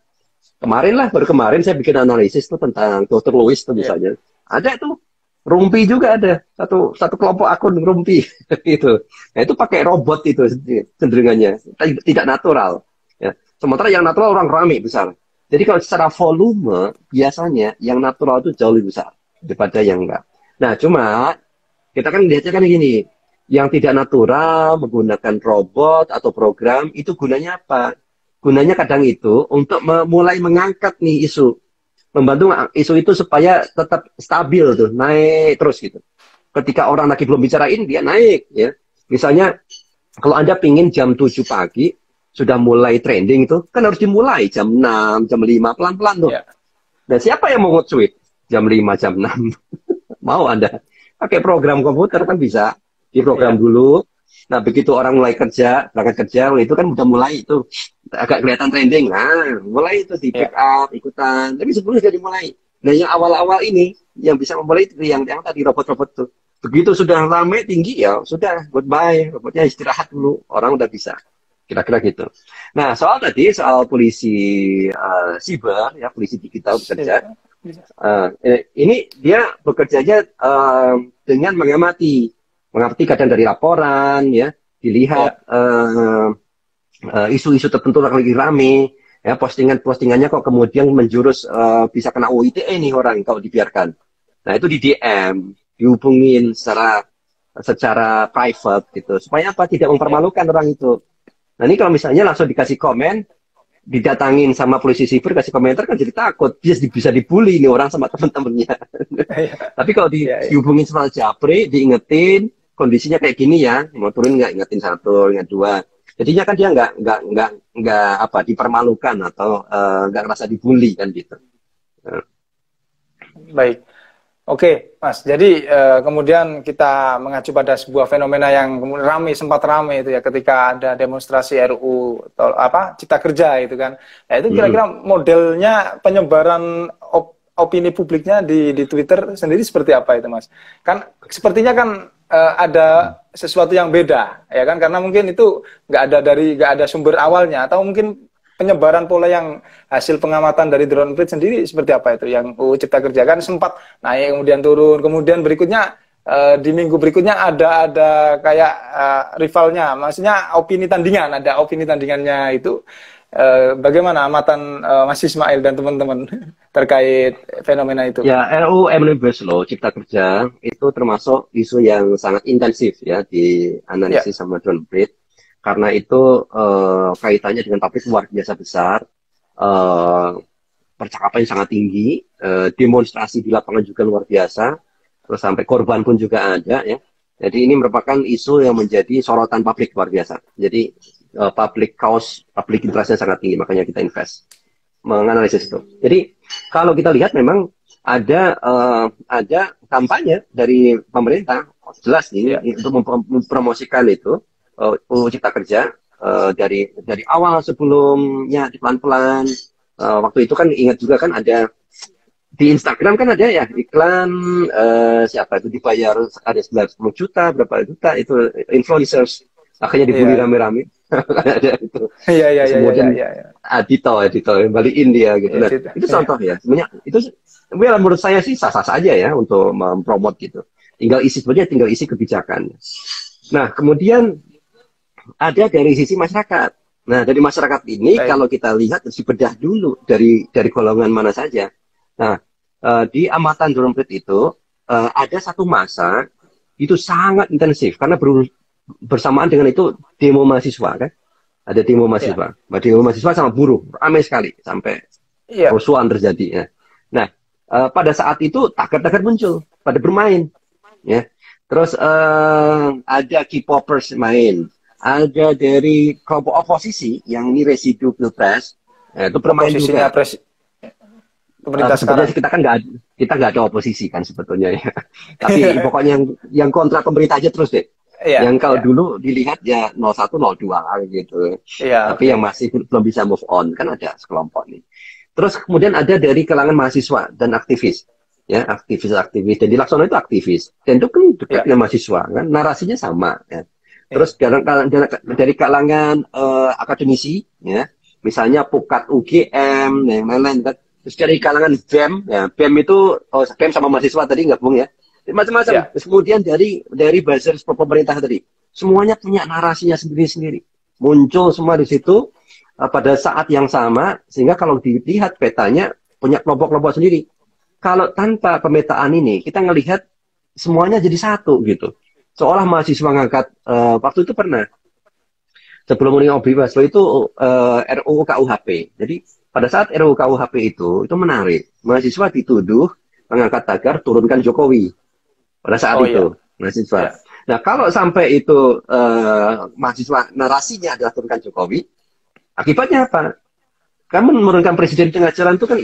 baru kemarin saya bikin analisis tuh tentang Dr. Lewis tuh misalnya. Ada tuh rumpi juga ada. Satu kelompok akun rumpi gitu. Nah, itu pakai robot itu cenderungannya. Tidak natural ya. Sementara yang natural orang ramai besar. Jadi kalau secara volume biasanya yang natural itu jauh lebih besar daripada yang enggak. Nah, cuma kita kan lihatnya kan gini, yang tidak natural menggunakan robot atau program itu gunanya apa? Gunanya kadang itu untuk mulai mengangkat nih isu, membantu isu itu supaya tetap stabil tuh, naik terus gitu. Ketika orang lagi belum bicarain dia naik ya. Misalnya kalau Anda pingin jam 7 pagi sudah mulai trending itu kan harus dimulai jam 6, jam 5 pelan-pelan tuh. Dan siapa yang mau nge-tweet jam 5, jam 6? Mau Anda pakai program komputer kan bisa diprogram dulu. Nah, begitu orang mulai berangkat kerja, itu kan udah mulai itu agak kelihatan trending. Nah, mulai itu di pick up, ikutan. Tapi sebelumnya sudah dimulai. Nah, yang awal-awal ini yang bisa memulai itu yang tadi robot-robot tuh. Begitu sudah ramai tinggi ya sudah goodbye, robotnya istirahat dulu, orang udah bisa. Kira-kira gitu. Nah, soal polisi siber ya, polisi digital bekerja. Ini dia bekerjanya dengan mengamati kadang dari laporan ya, dilihat isu-isu tertentu lagi rame ya, postingannya kok kemudian menjurus bisa kena UITE nih orang kalau dibiarkan. Nah, itu di DM, dihubungin secara private gitu, supaya apa, tidak mempermalukan orang itu. Nah, ini kalau misalnya langsung dikasih komen, didatangin sama polisi siber, kasih komentar kan jadi takut, dia bisa dibully nih orang sama temen-temennya. Tapi kalau dihubungin sama Japri, diingetin kondisinya kayak gini ya, mau turun nggak, ingetin 1, ingat 2. Jadinya kan dia nggak dipermalukan atau nggak ngerasa dibully kan gitu. Baik. Oke, Mas. Jadi kemudian kita mengacu pada sebuah fenomena yang kemudian sempat ramai itu ya ketika ada demonstrasi RUU atau apa Cipta Kerja itu kan. Nah, itu kira-kira modelnya penyebaran opini publiknya di Twitter sendiri seperti apa itu, Mas? Kan sepertinya kan ada sesuatu yang beda, ya kan? Karena mungkin itu nggak ada sumber awalnya atau mungkin penyebaran pola yang hasil pengamatan dari Drone Emprit sendiri seperti apa itu yang Cipta Kerja kan sempat naik kemudian turun kemudian berikutnya di minggu berikutnya ada kayak rivalnya, maksudnya ada opini tandingannya itu. Bagaimana amatan Mas Ismail dan teman-teman terkait fenomena itu? Ya, RUU Omnibus Law Cipta Kerja itu termasuk isu yang sangat intensif ya dianalisis sama Drone Emprit. Karena itu kaitannya dengan topik luar biasa besar, percakapan yang sangat tinggi, demonstrasi di lapangan juga luar biasa, terus sampai korban pun juga ada ya. Jadi ini merupakan isu yang menjadi sorotan publik luar biasa. Jadi public cause, public interestnya sangat tinggi, makanya kita invest menganalisis itu. Jadi kalau kita lihat memang ada kampanye dari pemerintah, jelas nih untuk mempromosikan itu. UU Cipta Kerja dari awal sebelumnya pelan-pelan waktu itu kan ingat juga kan ada di Instagram kan ada ya iklan siapa itu dibayar ada 10 juta berapa juta itu influencers akhirnya dibully rame-rame ada itu kemudian Adito balikin dia gitu nah, itu contoh ya sebenarnya itu menurut saya sih sah-sah saja ya untuk mempromot gitu tinggal isi kebijakan. Nah kemudian ada dari sisi masyarakat. Nah, dari masyarakat ini kalau kita lihat harus dibedah dulu dari golongan mana saja. Nah, di amatan Drone Emprit itu ada satu masa itu sangat intensif karena bersamaan dengan itu demo mahasiswa kan. Ada demo mahasiswa. Demo mahasiswa sama buruh ramai sekali sampai kerusuhan terjadi ya. Nah, pada saat itu tagar-tagar muncul pada bermain ya. Terus ada K-popers main. Ada dari kelompok oposisi yang ini residu pilpres itu bermain juga. Pemerintah sekarang kita nggak ada oposisi kan sebetulnya ya. Tapi pokoknya yang kontra pemerintah aja terus deh. Yang kalau dulu dilihat ya 01 02 gitu. Tapi yang masih belum bisa move on kan ada sekelompok nih. Terus kemudian ada dari kalangan mahasiswa dan aktivis. Ya, aktivis dan di Laksono itu aktivis. Dan itu kan dekat dengan mahasiswa kan narasinya sama ya. Terus dari kalangan akademisi, ya, misalnya Pukat UGM, yang lain-lain kan. Terus dari kalangan BEM, ya, BEM itu BEM sama mahasiswa tadi gabung ya, macam-macam. Terus kemudian dari buzzer pemerintah tadi, semuanya punya narasinya sendiri-sendiri, muncul semua di situ pada saat yang sama, sehingga kalau dilihat petanya punya kelompok-kelompok sendiri. Kalau tanpa pemetaan ini, kita ngelihat semuanya jadi satu gitu. Seolah mahasiswa ngangkat waktu itu pernah sebelum Omnibus Law itu RUU KUHP. Jadi pada saat RUU KUHP itu menarik. Mahasiswa dituduh mengangkat tagar turunkan Jokowi pada saat itu mahasiswa. Nah kalau sampai itu mahasiswa narasinya adalah turunkan Jokowi, akibatnya apa? Kamu menurunkan presiden di tengah jalan itu kan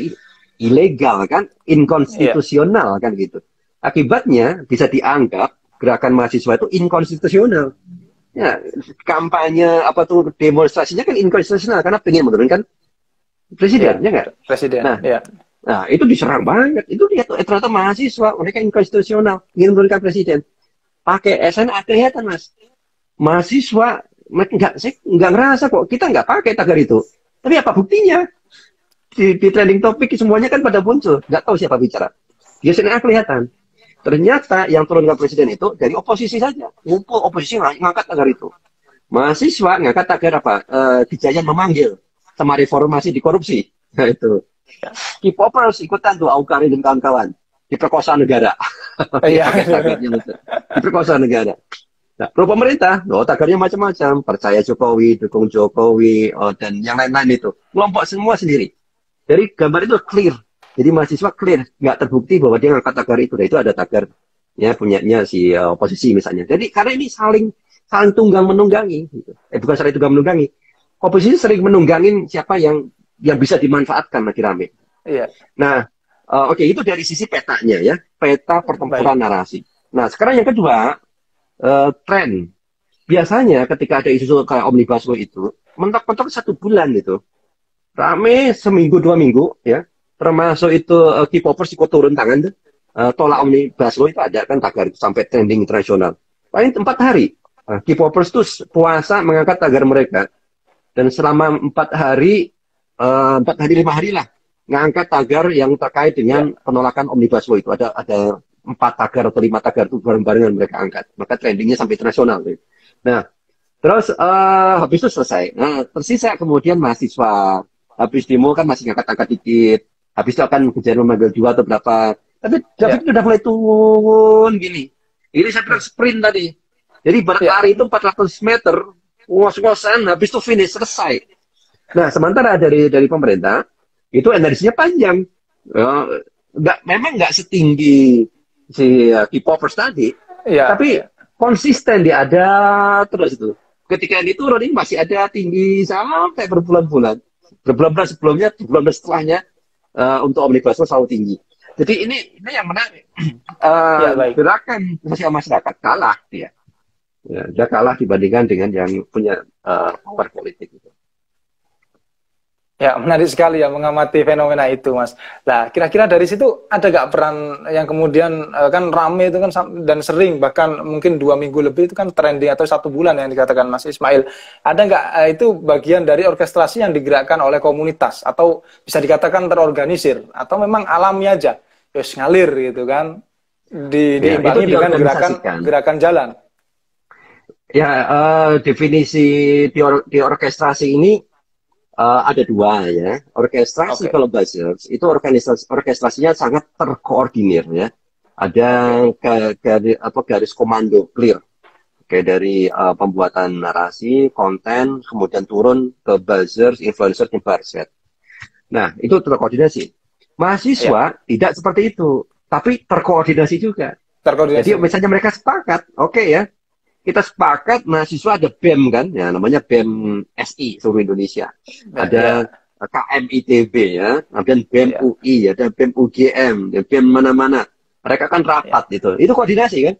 ilegal kan, inkonstitusional kan gitu. Akibatnya bisa dianggap gerakan mahasiswa itu inkonstitusional. Ya, kampanye apa tuh demonstrasinya kan inkonstitusional karena pengen menurunkan presiden, ya nggak? Presiden. Nah, itu diserang banget. Itu lihat ternyata mahasiswa mereka inkonstitusional ingin menurunkan presiden. Pakai SNA kelihatan mas. Mahasiswa saya nggak ngerasa kok kita nggak pakai tagar itu. Tapi apa buktinya? Di trending topik semuanya kan pada muncul. Nggak tahu siapa bicara. Di SNA kelihatan. Ternyata yang turunkan presiden itu dari oposisi saja. Ngumpul oposisi ngangkat tagar itu. Mahasiswa ngangkat tagar apa? Kejayaan memanggil sama reformasi di korupsi. Nah itu. K-popers ikutan tuh Aukarin dan kawan-kawan. Diperkosa negara. Diperkosa negara. Nah, pro pemerintah, tagarnya macam-macam. Percaya Jokowi, dukung Jokowi, dan yang lain-lain itu. Kelompok semua sendiri. Dari gambar itu clear. Jadi mahasiswa clear, nggak terbukti bahwa dia ngangkat tagar itu. Dan itu ada tagar ya punyanya si oposisi misalnya. Jadi karena ini saling tunggang menunggangi. Gitu. Bukan saling tunggang menunggangi. Oposisi sering menunggangin siapa yang bisa dimanfaatkan lagi rame. Iya. Nah, Oke, itu dari sisi petanya ya, peta Baik. pertempuran narasi. Nah, sekarang yang kedua, tren. Biasanya ketika ada isu kayak Omnibus Law itu, mentok-mentok 1 bulan itu. Rame seminggu, 2 minggu, ya. Termasuk itu K-popers ikut turun tangan tuh. Tolak Ya. Omnibus Law itu ada kan tagar itu sampai trending internasional. Paling 4 hari. K-popers tuh puasa mengangkat tagar mereka. Dan selama 4 hari, 4 hari, 5 hari lah, ngangkat tagar yang terkait Ya. dengan penolakan Omnibus Law itu. Ada 4 tagar atau 5 tagar itu bareng-barengan mereka angkat. Maka trendingnya sampai internasional. Gitu. Nah, terus habis itu selesai. Nah, tersisa kemudian mahasiswa. Habis demo kan masih ngangkat-angkat dikit. Habis itu akan kejar memanggil 2 atau berapa. Tapi David Ya. itu udah mulai turun gini. Ini saya bilang sprint tadi. Jadi Ya. berlari itu 400 meter. Ngos-ngosan, habis itu finish, selesai. Nah, sementara dari pemerintah, itu energinya panjang. Eh, memang nggak setinggi si K-popers tadi, Ya. tapi Ya. konsisten dia ada terus itu. Ketika ini turun ini masih ada tinggi sampai berbulan-bulan. Berbulan-bulan sebelumnya, berbulan-bulan setelahnya untuk Omnibus Law selalu tinggi. Jadi ini yang menarik. Ya, baik. Gerakan sosial masyarakat kalah dia. Ya, dia kalah dibandingkan dengan yang punya power politik itu. Ya, menarik sekali ya mengamati fenomena itu, Mas. Nah, kira-kira dari situ ada nggak peran yang kemudian kan rame itu kan dan sering bahkan mungkin 2 minggu lebih itu kan trending atau 1 bulan yang dikatakan Mas Ismail. Ada nggak itu bagian dari orkestrasi yang digerakkan oleh komunitas atau bisa dikatakan terorganisir atau memang alami aja, terus ngalir gitu kan, Ya, itu diimbangi dengan gerakan diorganisasikan. gerakan jalan. Ya, definisi di orkestrasi ini ada 2 ya. Orkestrasi Oke, kalau Buzzers itu orkestrasinya sangat terkoordinir ya. Ada oke, garis komando clear. Oke, dari pembuatan narasi, konten, kemudian turun ke buzzers, influencer, nyebar set. Nah, itu terkoordinasi. ya, Mahasiswa tidak seperti itu, tapi terkoordinasi juga. Jadi terkoordinasi. misalnya mereka sepakat, oke ya, kita sepakat mahasiswa ada BEM kan, ya namanya BEM SI seluruh Indonesia. Ya, Ada ya, KM ITB ya, kemudian BEM ya, UI, ada BEM UGM, ya, BEM mana-mana. Mereka kan ya, rapat itu. Itu koordinasi kan?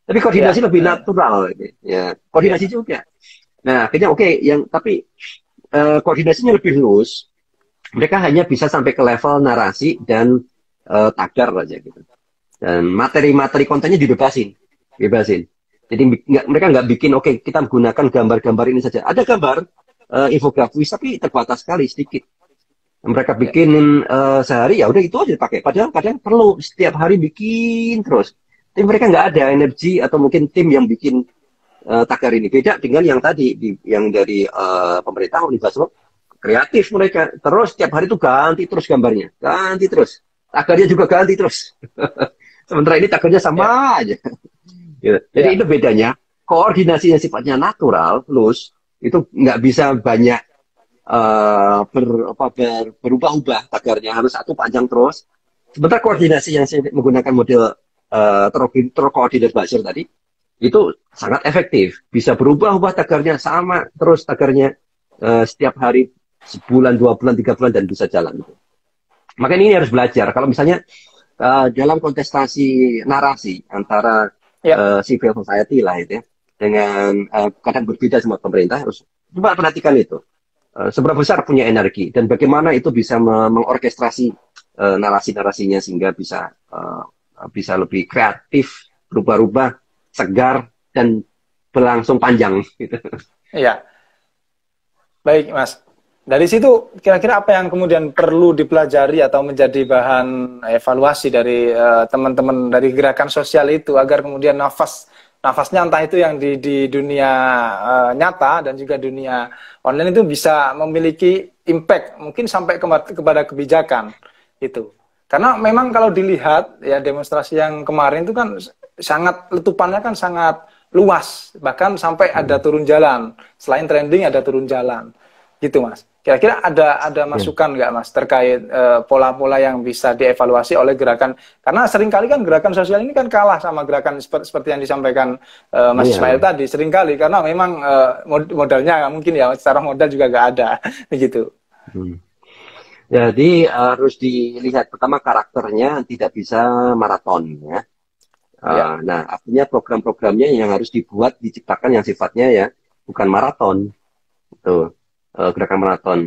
Tapi koordinasi ya, lebih natural, gitu. Ya. Koordinasi ya, juga. Nah, akhirnya oke, yang tapi koordinasinya lebih luas. Mereka hanya bisa sampai ke level narasi dan tagar aja gitu. Dan materi-materi kontennya dibebasin, bebasin. Jadi mereka nggak bikin, oke kita menggunakan gambar-gambar ini saja. Ada gambar infografis tapi terbatas sekali sedikit. Mereka ya. bikin sehari ya udah itu aja dipakai. Padahal kadang perlu setiap hari bikin terus. Tapi mereka nggak ada energi atau mungkin tim yang bikin tagar ini. Beda dengan yang tadi, yang dari pemerintah Omnibus Law, kreatif mereka. Terus setiap hari itu ganti terus gambarnya. Ganti terus. Tagarnya juga ganti terus. Sementara ini tagarnya Ya, sama aja. Gitu. Jadi ya, itu bedanya. Koordinasi yang sifatnya natural, loose, itu nggak bisa banyak berubah-ubah tagarnya. Harus satu panjang terus. Sementara koordinasi yang menggunakan model terkoordinir buzzer tadi, itu sangat efektif. Bisa berubah-ubah tagarnya sama terus tagarnya setiap hari 1 bulan, 2 bulan, 3 bulan dan bisa jalan. Makanya ini harus belajar. Kalau misalnya dalam kontestasi narasi antara ya, civil society lah itu ya, dengan kadang berbeda sama pemerintah, harus coba perhatikan itu. Seberapa besar punya energi dan bagaimana itu bisa mengorkestrasi narasi-narasinya sehingga bisa lebih kreatif, berubah-ubah, segar dan berlangsung panjang gitu. ya. Baik, Mas. Dari situ kira-kira apa yang kemudian perlu dipelajari atau menjadi bahan evaluasi dari teman-teman dari gerakan sosial itu agar kemudian nafasnya entah itu yang di dunia nyata dan juga dunia online itu bisa memiliki impact mungkin sampai kepada kebijakan itu. Karena memang kalau dilihat ya demonstrasi yang kemarin itu kan sangat letupannya kan sangat luas, bahkan sampai ada turun jalan. Selain trending ada turun jalan. Gitu, Mas. Kira-kira ada Ya. masukan nggak, Mas, terkait pola-pola yang bisa dievaluasi oleh gerakan? Karena seringkali kan gerakan sosial ini kan kalah sama gerakan seperti yang disampaikan Mas Ismail Iya. tadi. Seringkali karena memang modalnya mungkin ya, secara modal juga nggak ada, begitu. Hmm. Jadi harus dilihat pertama karakternya tidak bisa maraton ya. Ya, Nah, artinya program-programnya yang harus dibuat, diciptakan yang sifatnya ya bukan maraton, itu gerakan maraton.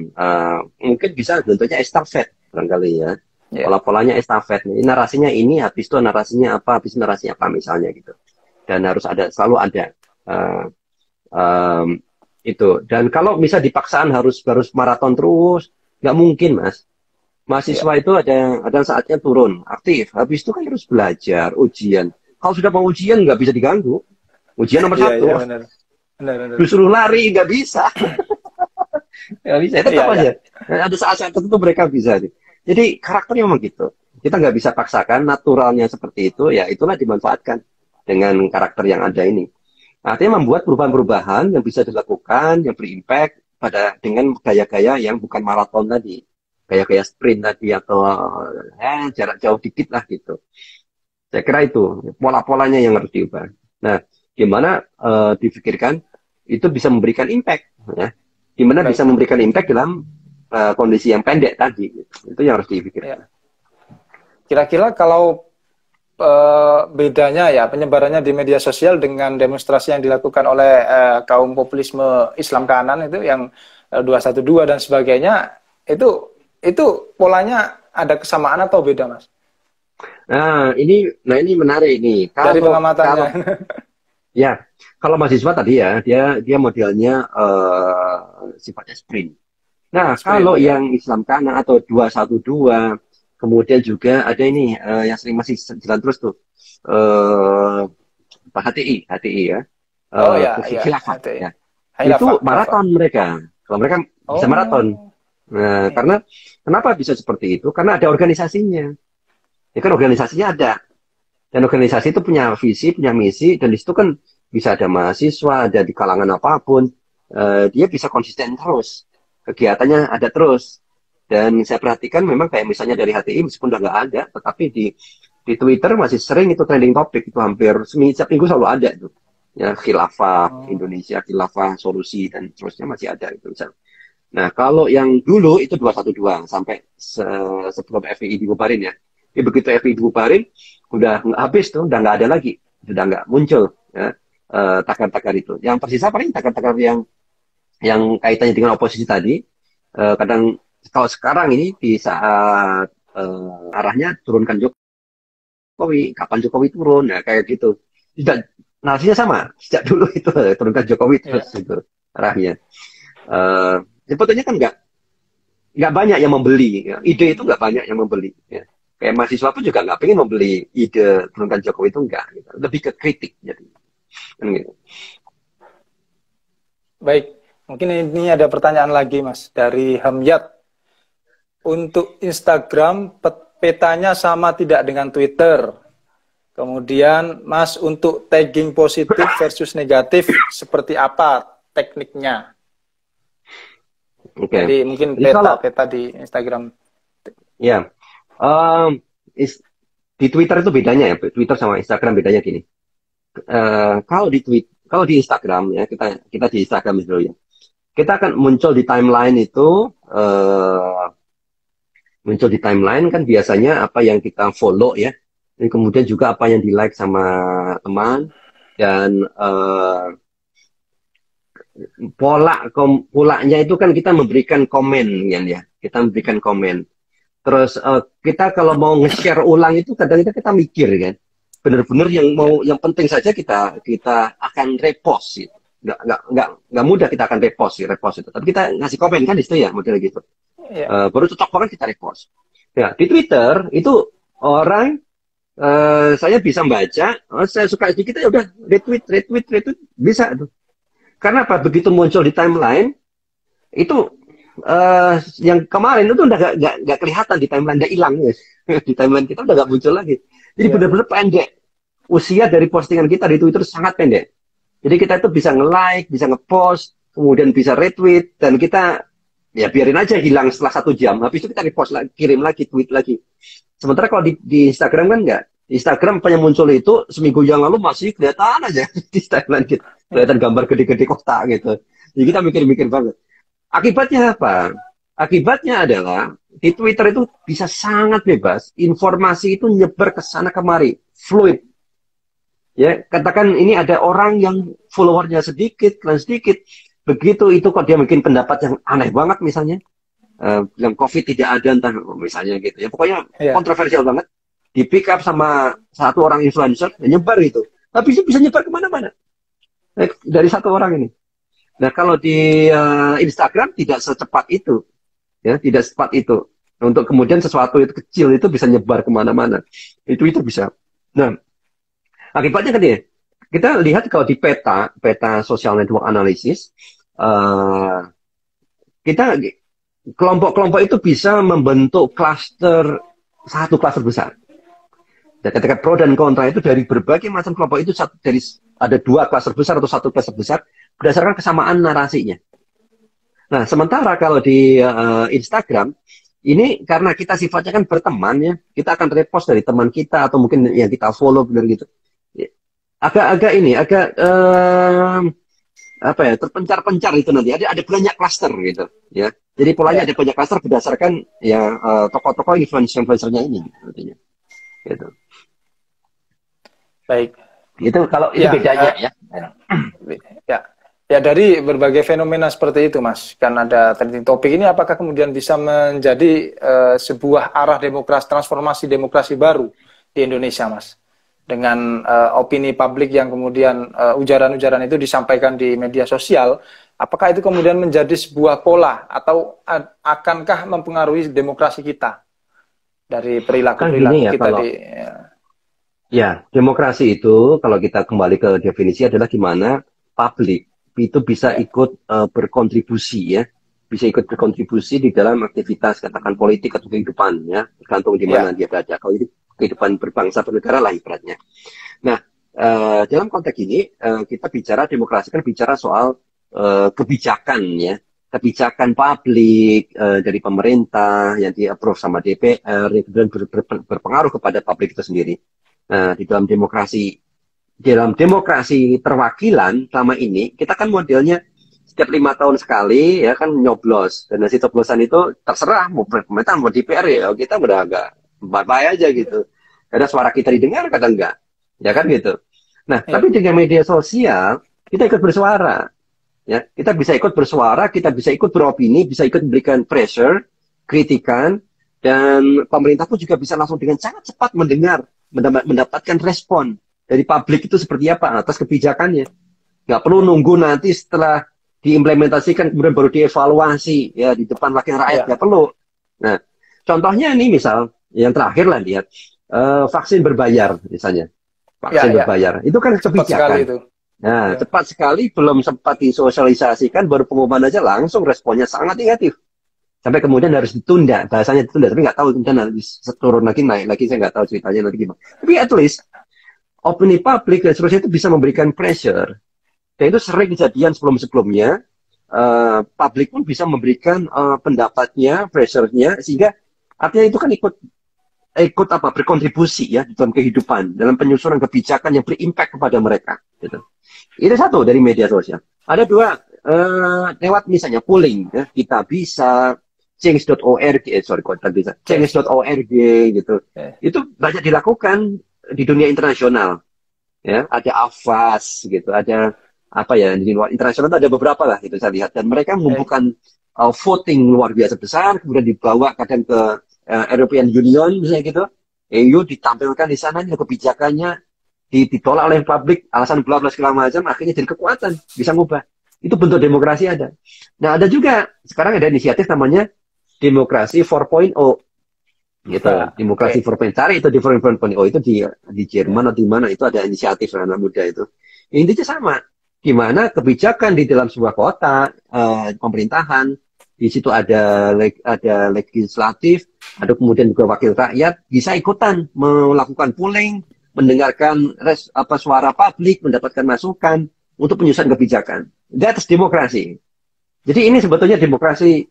Mungkin bisa bentuknya estafet barangkali ya. ya, Pola-polanya estafet. Ini narasinya ini, habis itu narasinya apa, habis itu narasinya apa misalnya gitu. Dan harus ada, selalu ada uh, um, itu. Dan kalau bisa dipaksaan harus harus maraton terus, nggak mungkin mas. ya, Mahasiswa itu ada saatnya turun, aktif. Habis itu kan harus belajar, ujian. Kalau sudah mau ujian nggak bisa diganggu. Ujian nomor iya, iya, satu. benar, benar, benar. Disuruh lari nggak bisa. Nggak bisa. Iya, Tetap iya, aja. Ada saat-saat tertentu mereka bisa. Jadi karakternya memang gitu. Kita nggak bisa paksakan naturalnya seperti itu. Ya itulah dimanfaatkan dengan karakter yang ada ini. Artinya membuat perubahan-perubahan yang bisa dilakukan, yang berimpact dengan gaya-gaya yang bukan maraton tadi. Gaya-gaya sprint tadi atau jarak jauh dikit lah gitu. Saya kira itu pola-polanya yang harus diubah. Nah, gimana dipikirkan itu bisa memberikan impact, ya. Gimana bisa baik. memberikan impact dalam kondisi yang pendek tadi. Itu yang harus Ya. dipikirkan. Kira-kira kalau bedanya ya penyebarannya di media sosial dengan demonstrasi yang dilakukan oleh kaum populisme Islam kanan itu yang 212 dan sebagainya itu polanya ada kesamaan atau beda, Mas? Nah ini menarik ini. Dari Kalau pengamatannya. kalau ya kalau mahasiswa tadi ya dia modelnya sifatnya sprint. Nah Sprint kalau ya. yang Islam kanan atau 212 kemudian juga ada ini yang sering masih jalan terus tuh eh HTI ya, Oh ya, ya, khilafah HTI. ya. Itu Khilafah, khilafah. maraton mereka. Kalau mereka bisa maraton. Oh. Nah, Iya. karena kenapa bisa seperti itu? Karena ada organisasinya. Ya kan organisasinya ada. Dan organisasi itu punya visi, punya misi, dan di situ kan bisa ada mahasiswa, ada di kalangan apapun. Dia bisa konsisten terus. Kegiatannya ada terus. Dan saya perhatikan memang kayak misalnya dari HTI, meskipun udah nggak ada, tetapi di Twitter masih sering itu trending topik. Itu hampir setiap minggu selalu ada itu. Ya, khilafah Oh. Indonesia, khilafah solusi, dan seterusnya masih ada itu. Nah, kalau yang dulu itu 212 sampai sebelum FPI dibubarin ya. Jadi begitu FPI dibubarin, udah habis tuh, udah nggak ada lagi, sudah nggak muncul ya tagar-tagar itu. Yang tersisa paling tagar-tagar yang kaitannya dengan oposisi tadi. Kadang kalau sekarang ini di saat arahnya turunkan Jokowi, kapan Jokowi turun, ya kayak gitu. Tidak, narasinya sama sejak dulu itu turunkan Jokowi terus Iya. itu arahnya. Eh, Sebetulnya kan nggak banyak yang membeli ya. Ide itu nggak banyak yang membeli ya. Kayak mahasiswa pun juga nggak pengen membeli ide turunkan Jokowi itu enggak gitu. Lebih ke kritik jadi kan gitu. Baik. Mungkin ini ada pertanyaan lagi, Mas, dari Hamyat. Untuk Instagram petanya sama tidak dengan Twitter? Kemudian, Mas, untuk tagging positif versus negatif seperti apa tekniknya? Oke. Jadi mungkin Jadi kalau peta di Instagram. ya em, di Twitter itu bedanya ya, Twitter sama Instagram bedanya gini. Kalau di Instagram ya kita di Instagram dulu ya. Kita akan muncul di timeline itu eh, muncul di timeline kan biasanya apa yang kita follow ya. Dan kemudian juga apa yang di like sama teman dan polanya itu kan kita memberikan komen kan ya. Kita memberikan komen. Terus kita kalau mau nge-share ulang itu kadang kita mikir kan. Benar-benar Ya, yang penting saja kita akan repost gitu. Nggak mudah kita akan repost itu. Tapi kita ngasih komen kan di situ ya model gitu. ya, Baru cocok banget kita repost. Ya, di Twitter itu orang saya bisa baca, saya suka sedikit ya udah retweet bisa tuh. Karena apa? Begitu muncul di timeline itu yang kemarin itu udah nggak kelihatan di timeline, udah hilang ya. Di timeline kita udah nggak muncul lagi. Jadi ya, benar-benar pendek. Usia dari postingan kita di Twitter sangat pendek. Jadi kita itu bisa nge-like, bisa nge-post, kemudian bisa retweet, dan kita ya biarin aja hilang setelah 1 jam. Habis itu kita repost lagi, kirim lagi, tweet lagi. Sementara kalau di Instagram kan enggak. Di Instagram apa yang muncul itu seminggu yang lalu masih kelihatan aja di timeline kita. Kelihatan gambar gede-gede kota gitu. Jadi kita mikir-mikir banget. Akibatnya apa? Akibatnya adalah di Twitter itu bisa sangat bebas, informasi itu nyebar ke sana kemari, fluid. Ya, katakan ini ada orang yang followernya sedikit, klan sedikit, begitu itu kok dia bikin pendapat yang aneh banget misalnya, yang COVID tidak ada entah misalnya gitu ya, pokoknya Ya. kontroversial banget, di pick up sama satu orang influencer, nyebar itu, tapi itu bisa nyebar kemana-mana dari satu orang ini. Nah kalau di Instagram tidak secepat itu, ya tidak secepat itu. Untuk kemudian sesuatu itu kecil itu bisa nyebar kemana-mana, itu bisa. Nah akibatnya kan ya, kita lihat kalau di peta social network analysis, kita kelompok-kelompok itu bisa membentuk satu klaster besar. Dan ketika pro dan kontra itu dari berbagai macam kelompok itu dari ada dua klaster besar atau satu klaster besar berdasarkan kesamaan narasinya. Nah, sementara kalau di Instagram ini karena kita sifatnya kan berteman ya, kita akan repost dari teman kita atau mungkin yang kita follow benar gitu. Agak apa ya, terpencar-pencar itu nanti ada banyak klaster gitu ya. Jadi polanya ada banyak klaster berdasarkan ya tokoh-tokoh influencernya ini nantinya. Gitu. Baik. Itu kalau itu bedanya ya. Ya dari berbagai fenomena seperti itu, Mas. Kan ada trending topik ini, apakah kemudian bisa menjadi sebuah arah transformasi demokrasi baru di Indonesia, Mas? Dengan opini publik yang kemudian ujaran-ujaran itu disampaikan di media sosial, apakah itu kemudian menjadi sebuah pola atau akankah mempengaruhi demokrasi kita dari perilaku-perilaku ya, kita Ya, demokrasi itu kalau kita kembali ke definisi adalah gimana publik itu bisa ikut berkontribusi ya, bisa ikut berkontribusi di dalam aktivitas katakan politik atau kehidupan ya, tergantung di mana dia berada. Kalau itu kehidupan berbangsa bernegara lah ibaratnya. Nah, dalam konteks ini kita bicara demokrasi kan bicara soal kebijakan ya, kebijakan publik dari pemerintah yang di-approve sama DPR yang kemudian berpengaruh kepada publik itu sendiri. Nah, di dalam demokrasi terwakilan selama ini kita kan modelnya setiap 5 tahun sekali ya kan nyoblos, dan hasil coblosan itu terserah mau pemerintah mau DPR ya kita udah agak bye-bye aja gitu. Ada suara kita didengar kadang enggak, ya kan gitu. Nah, tapi dengan media sosial kita ikut bersuara, ya kita bisa ikut bersuara, kita bisa ikut beropini, bisa ikut memberikan pressure, kritikan, dan pemerintah pun juga bisa langsung dengan sangat cepat mendapatkan respon dari publik itu seperti apa atas kebijakannya. Nggak perlu nunggu nanti setelah diimplementasikan kemudian baru dievaluasi ya di depan wakil rakyat, nggak perlu. Nah, contohnya nih misal yang terakhir lah lihat vaksin berbayar misalnya, vaksin berbayar itu kan kebijakan. Nah, cepat sekali, belum sempat disosialisasikan baru pengumuman aja langsung responnya sangat negatif. Sampai kemudian harus ditunda, bahasanya ditunda, tapi nggak tahu kemudian harus turun lagi, naik lagi, saya nggak tahu ceritanya nanti gimana. Tapi at least, opini publik dan seterusnya itu bisa memberikan pressure. Dan itu sering kejadian sebelum-sebelumnya, publik pun bisa memberikan pendapatnya, pressure-nya, sehingga artinya itu kan ikut berkontribusi ya dalam kehidupan, dalam penyusunan kebijakan yang berimpact kepada mereka. Gitu. Itu satu dari media sosial. Ada dua, lewat misalnya polling, ya, kita bisa change.org, change.org gitu. Itu banyak dilakukan di dunia internasional. Ya, ada AFAS gitu, ada apa ya di luar internasional ada beberapa lah itu saya lihat, dan mereka mengumpulkan voting luar biasa besar, kemudian dibawa kadang ke European Union misalnya gitu, EU ditampilkan di sana, kebijakannya ditolak oleh publik, alasan bla bla segala macam, akhirnya jadi kekuatan, bisa ngubah. Itu bentuk demokrasi ada. Nah, ada juga sekarang ada inisiatif namanya Demokrasi 4.0 gitu. Demokrasi 4.0. Cari itu di 4.0 itu di Jerman atau di mana itu ada inisiatif anak muda itu. Intinya sama. Gimana kebijakan di dalam sebuah kota, pemerintahan, di situ ada legislatif, ada kemudian juga wakil rakyat bisa ikutan melakukan polling, mendengarkan suara publik, mendapatkan masukan untuk penyusunan kebijakan. That's demokrasi. Jadi ini sebetulnya demokrasi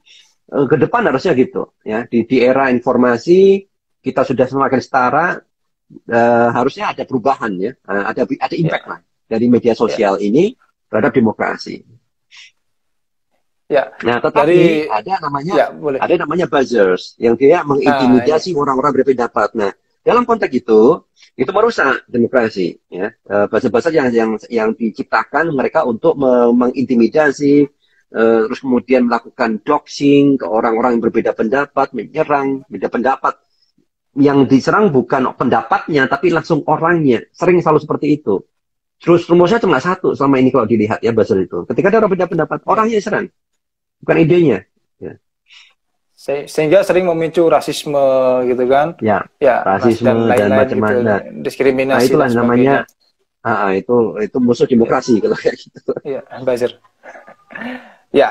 ke depan harusnya gitu ya. Di era informasi kita sudah semakin setara, harusnya ada perubahan ya, ada impact lah dari media sosial ini terhadap demokrasi. Ya, Nah, tetapi dari ya boleh. ada namanya buzzers yang dia Nah, ini. mengintimidasi orang-orang berpendapat. Nah, dalam konteks itu merusak demokrasi. Ya, buzzer-buzzer yang diciptakan mereka untuk mengintimidasi, terus kemudian melakukan doxing ke orang-orang yang berbeda pendapat, menyerang beda pendapat. Yang diserang bukan pendapatnya, tapi langsung orangnya. Sering selalu seperti itu. Terus rumusnya cuma satu selama ini kalau dilihat ya buzzer itu. Ketika ada orang beda pendapat, Ya. orangnya diserang, bukan idenya. Ya, Sehingga sering memicu rasisme gitu kan, ya ya dan rasisme dan lain-lain gitu, macam-macam. Nah, diskriminasi itulah dan sebagainya. namanya itu musuh Ya, demokrasi kalau kayak gitu. ya, buzzer. Ya,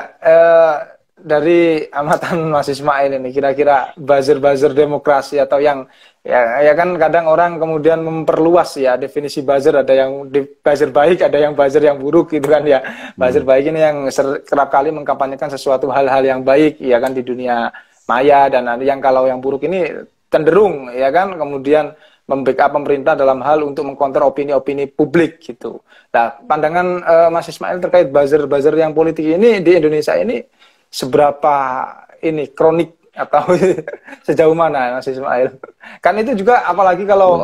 dari amatan Mas Ismail ini, kira-kira buzzer-buzzer demokrasi atau yang ya kan kadang orang kemudian memperluas ya definisi buzzer, ada yang buzzer baik, ada yang buzzer yang buruk gitu kan ya. Buzzer Hmm. baik ini yang kerap kali mengkampanyekan sesuatu hal-hal yang baik ya kan di dunia maya, dan ada yang kalau yang buruk ini cenderung ya kan kemudian membackup pemerintah dalam hal untuk mengkonter opini-opini publik gitu. Nah, pandangan Mas Ismail terkait buzzer-buzzer yang politik ini di Indonesia ini seberapa ini kronik atau sejauh mana Mas Ismail? Kan itu juga apalagi kalau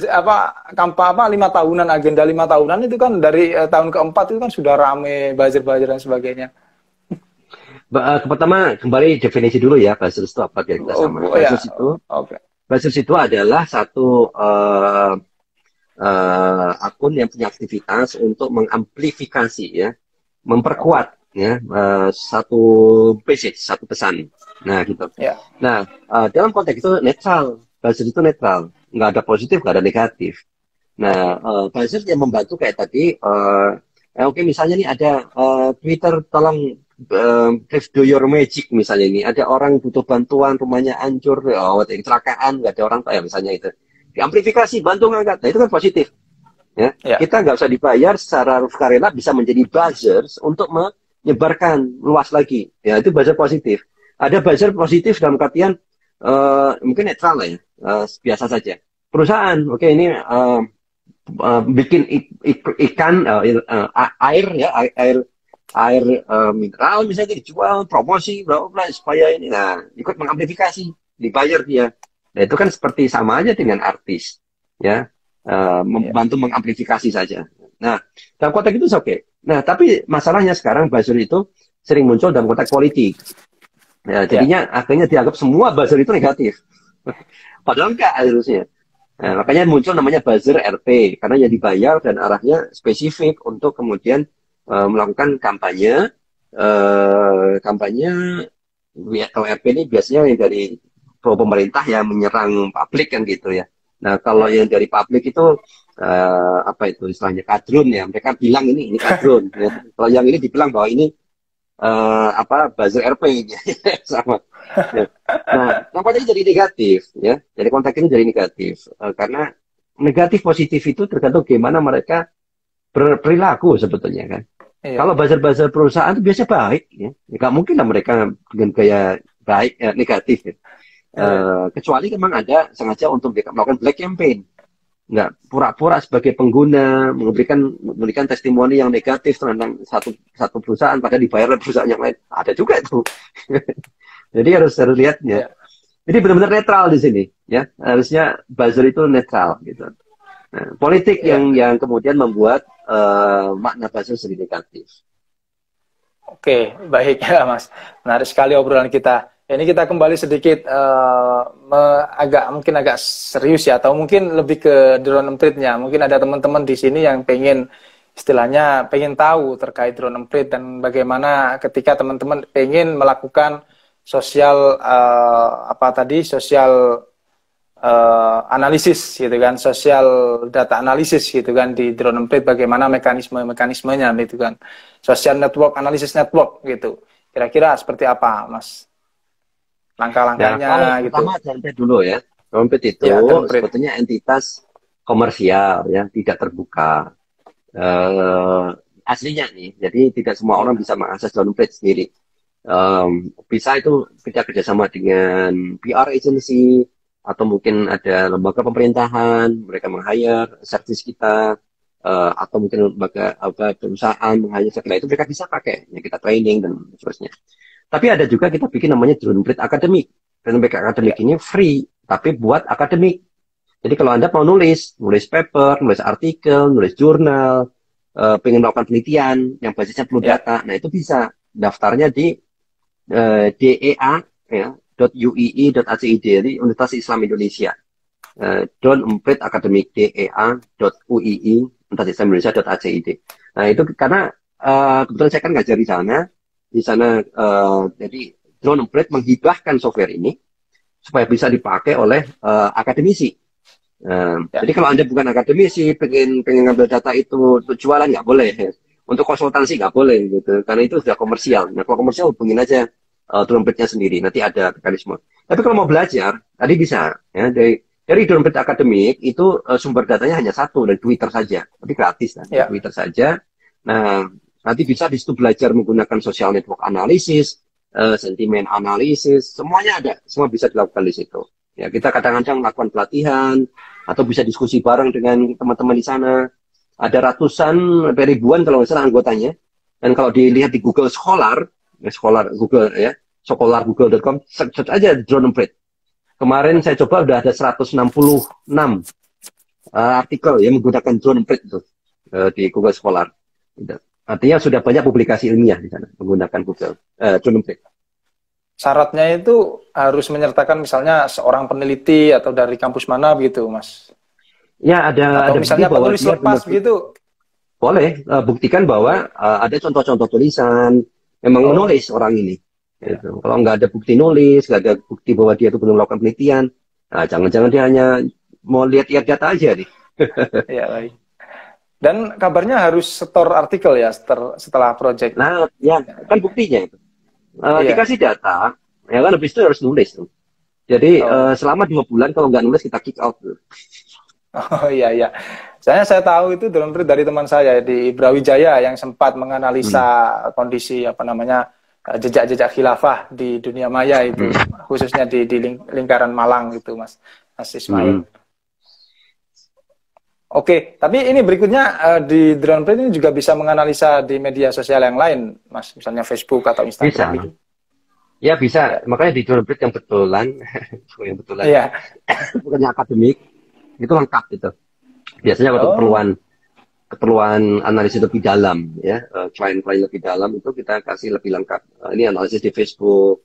apa 5 tahunan, agenda 5 tahunan itu kan dari tahun keempat itu kan sudah rame buzzer-buzzer dan sebagainya. Pertama kembali definisi dulu ya buzzers itu apa biar kita sama. Oh ya, oke. Buzzers itu adalah satu akun yang punya aktivitas untuk mengamplifikasi ya, Oke. memperkuat ya satu message, satu pesan. Nah, gitu. Ya. Nah, dalam konteks itu netral. Buzzer itu netral. Nggak ada positif, nggak ada negatif. Nah, buzzer yang membantu kayak tadi, oke misalnya nih ada Twitter tolong please do your magic misalnya ini. Ada orang butuh bantuan, rumahnya hancur, kecelakaan, nggak ada orang, ya misalnya itu. Diamplifikasi, bantu ngangkat. Nah, itu kan positif. Ya, Ya. kita nggak usah dibayar secara sukarela bisa menjadi buzzers untuk menyebarkan luas lagi. Ya, itu buzzer positif. Ada buzzer positif dalam artian mungkin netral lah ya, biasa saja. Perusahaan, oke ini bikin ikan air ya air mineral misalnya dijual promosi bla bla supaya ini nah ikut mengamplifikasi dibayar dia. Nah, itu kan seperti sama aja dengan artis ya. Ya. Membantu mengamplifikasi saja. Nah, dalam konteks itu oke. Nah, tapi masalahnya sekarang buzzer itu sering muncul dalam konteks politik. Ya, jadinya akhirnya dianggap semua buzzer itu negatif. Padahal enggak harusnya. Nah, makanya muncul namanya buzzer RT karena yang dibayar dan arahnya spesifik untuk kemudian melakukan kampanye. Kampanye kalau RP ini biasanya yang dari pro pemerintah yang menyerang publik kan gitu ya. Nah, kalau yang dari publik itu apa itu istilahnya kadrun ya. Mereka bilang ini kadrun. Ya. Kalau yang ini dibilang bahwa ini buzzer RP sama. Ya. Nah, nampaknya jadi negatif ya. Jadi konteks ini jadi negatif karena negatif positif itu tergantung gimana mereka berperilaku sebetulnya kan. Iya. Kalau buzzer-buzzer perusahaan itu biasanya baik ya. Nggak mungkin lah mereka dengan gaya baik negatif ya. Kecuali memang ada sengaja untuk melakukan black campaign, nggak pura-pura sebagai pengguna memberikan testimoni yang negatif tentang satu perusahaan padahal dibayar oleh perusahaan yang lain, ada juga itu. Jadi harus lihatnya. Ya. Jadi benar-benar netral di sini ya, harusnya buzzer itu netral gitu. Nah, politik Ya. yang kemudian membuat makna buzzer jadi negatif. Oke, baik ya Mas. Menarik sekali obrolan kita. Ini kita kembali sedikit mungkin agak serius ya, atau mungkin lebih ke drone emprit-nya. Mungkin ada teman-teman di sini yang istilahnya pengen tahu terkait drone emprit dan bagaimana ketika teman-teman pengen melakukan sosial analisis gitu kan, sosial data analisis gitu kan di drone emprit, bagaimana mekanismenya gitu kan, social network analysis network gitu. Kira-kira seperti apa Mas? Langkah-langkahnya Nah, gitu. pertama Janpet dulu ya. Janpet itu Ya, Janpet. sebetulnya entitas komersial ya, tidak terbuka. Aslinya nih, jadi tidak semua orang bisa mengakses Janpet sendiri. Bisa itu kita kerjasama dengan PR agency atau mungkin ada lembaga pemerintahan, mereka meng-hire service kita. atau mungkin lembaga apa perusahaan hanya sekedar itu mereka bisa pakai ya kita training dan seterusnya. Tapi ada juga kita bikin namanya Drone Emprit Academic. Drone Emprit Academic ini free tapi buat akademik. Jadi kalau Anda mau nulis paper, nulis artikel, nulis jurnal, pengen melakukan penelitian yang basisnya perlu data, nah itu bisa daftarnya di DEA ya, .uii.acid, jadi Universitas Islam Indonesia. Drone Emprit Academic DEA.uii Universitas Islam Indonesia.acid. Nah itu karena kebetulan saya kan ngajar di sana jadi Drone Emprit menghibahkan software ini supaya bisa dipakai oleh akademisi. Jadi kalau Anda bukan akademisi, pengen ngambil data itu untuk jualan nggak boleh, untuk konsultansi nggak boleh gitu, karena itu sudah komersial. Nah kalau komersial hubungin aja Drone Emprit-nya sendiri, nanti ada mekanisme. Tapi kalau mau belajar, tadi bisa ya dari Drone Emprit Academic itu sumber datanya hanya satu dan Twitter saja, tapi gratis kan, Twitter saja. Nah nanti bisa di situ belajar menggunakan social network analysis, sentimen analisis, semuanya ada, semua bisa dilakukan di situ. Ya, kita kadang-kadang melakukan pelatihan atau bisa diskusi bareng dengan teman-teman di sana. Ada ratusan, ribuan kalau nggak salah anggotanya. Dan kalau dilihat di Google Scholar Google ya, scholargoogle.com, search aja Drone Emprit. Kemarin saya coba udah ada 166 artikel yang menggunakan Drone Emprit itu di Google Scholar. Artinya sudah banyak publikasi ilmiah di sana menggunakan Drone Emprit. Syaratnya itu harus menyertakan misalnya seorang peneliti atau dari kampus mana begitu, Mas? Ya, ada misalnya penulis lepas gitu. Boleh, buktikan bahwa ada contoh-contoh tulisan, memang menulis orang ini. Gitu. Kalau nggak ada bukti nulis, nggak ada bukti bahwa dia itu belum melakukan penelitian, nah jangan-jangan dia hanya mau lihat-lihat data aja nih. Iya, baik. Dan kabarnya harus setor artikel ya setelah project. Nah, ya kan buktinya itu. Dikasih data, ya kan habis itu harus nulis tuh. Jadi selama 2 bulan kalau nggak nulis kita kick out tuh. Oh iya. Saya tahu itu Drone Emprit dari teman saya di Brawijaya yang sempat menganalisa kondisi jejak-jejak khilafah di dunia maya itu, khususnya di lingkaran Malang itu, Mas Ismail. Oke, tapi ini berikutnya di Drone Emprit ini juga bisa menganalisa di media sosial yang lain, Mas, misalnya Facebook atau Instagram. Bisa. Gitu. Ya bisa, makanya di Drone Emprit yang betulan, bukannya akademik, itu lengkap gitu. Biasanya untuk keperluan analisis lebih dalam, ya, klien-klien lebih dalam itu kita kasih lebih lengkap. Ini analisis di Facebook,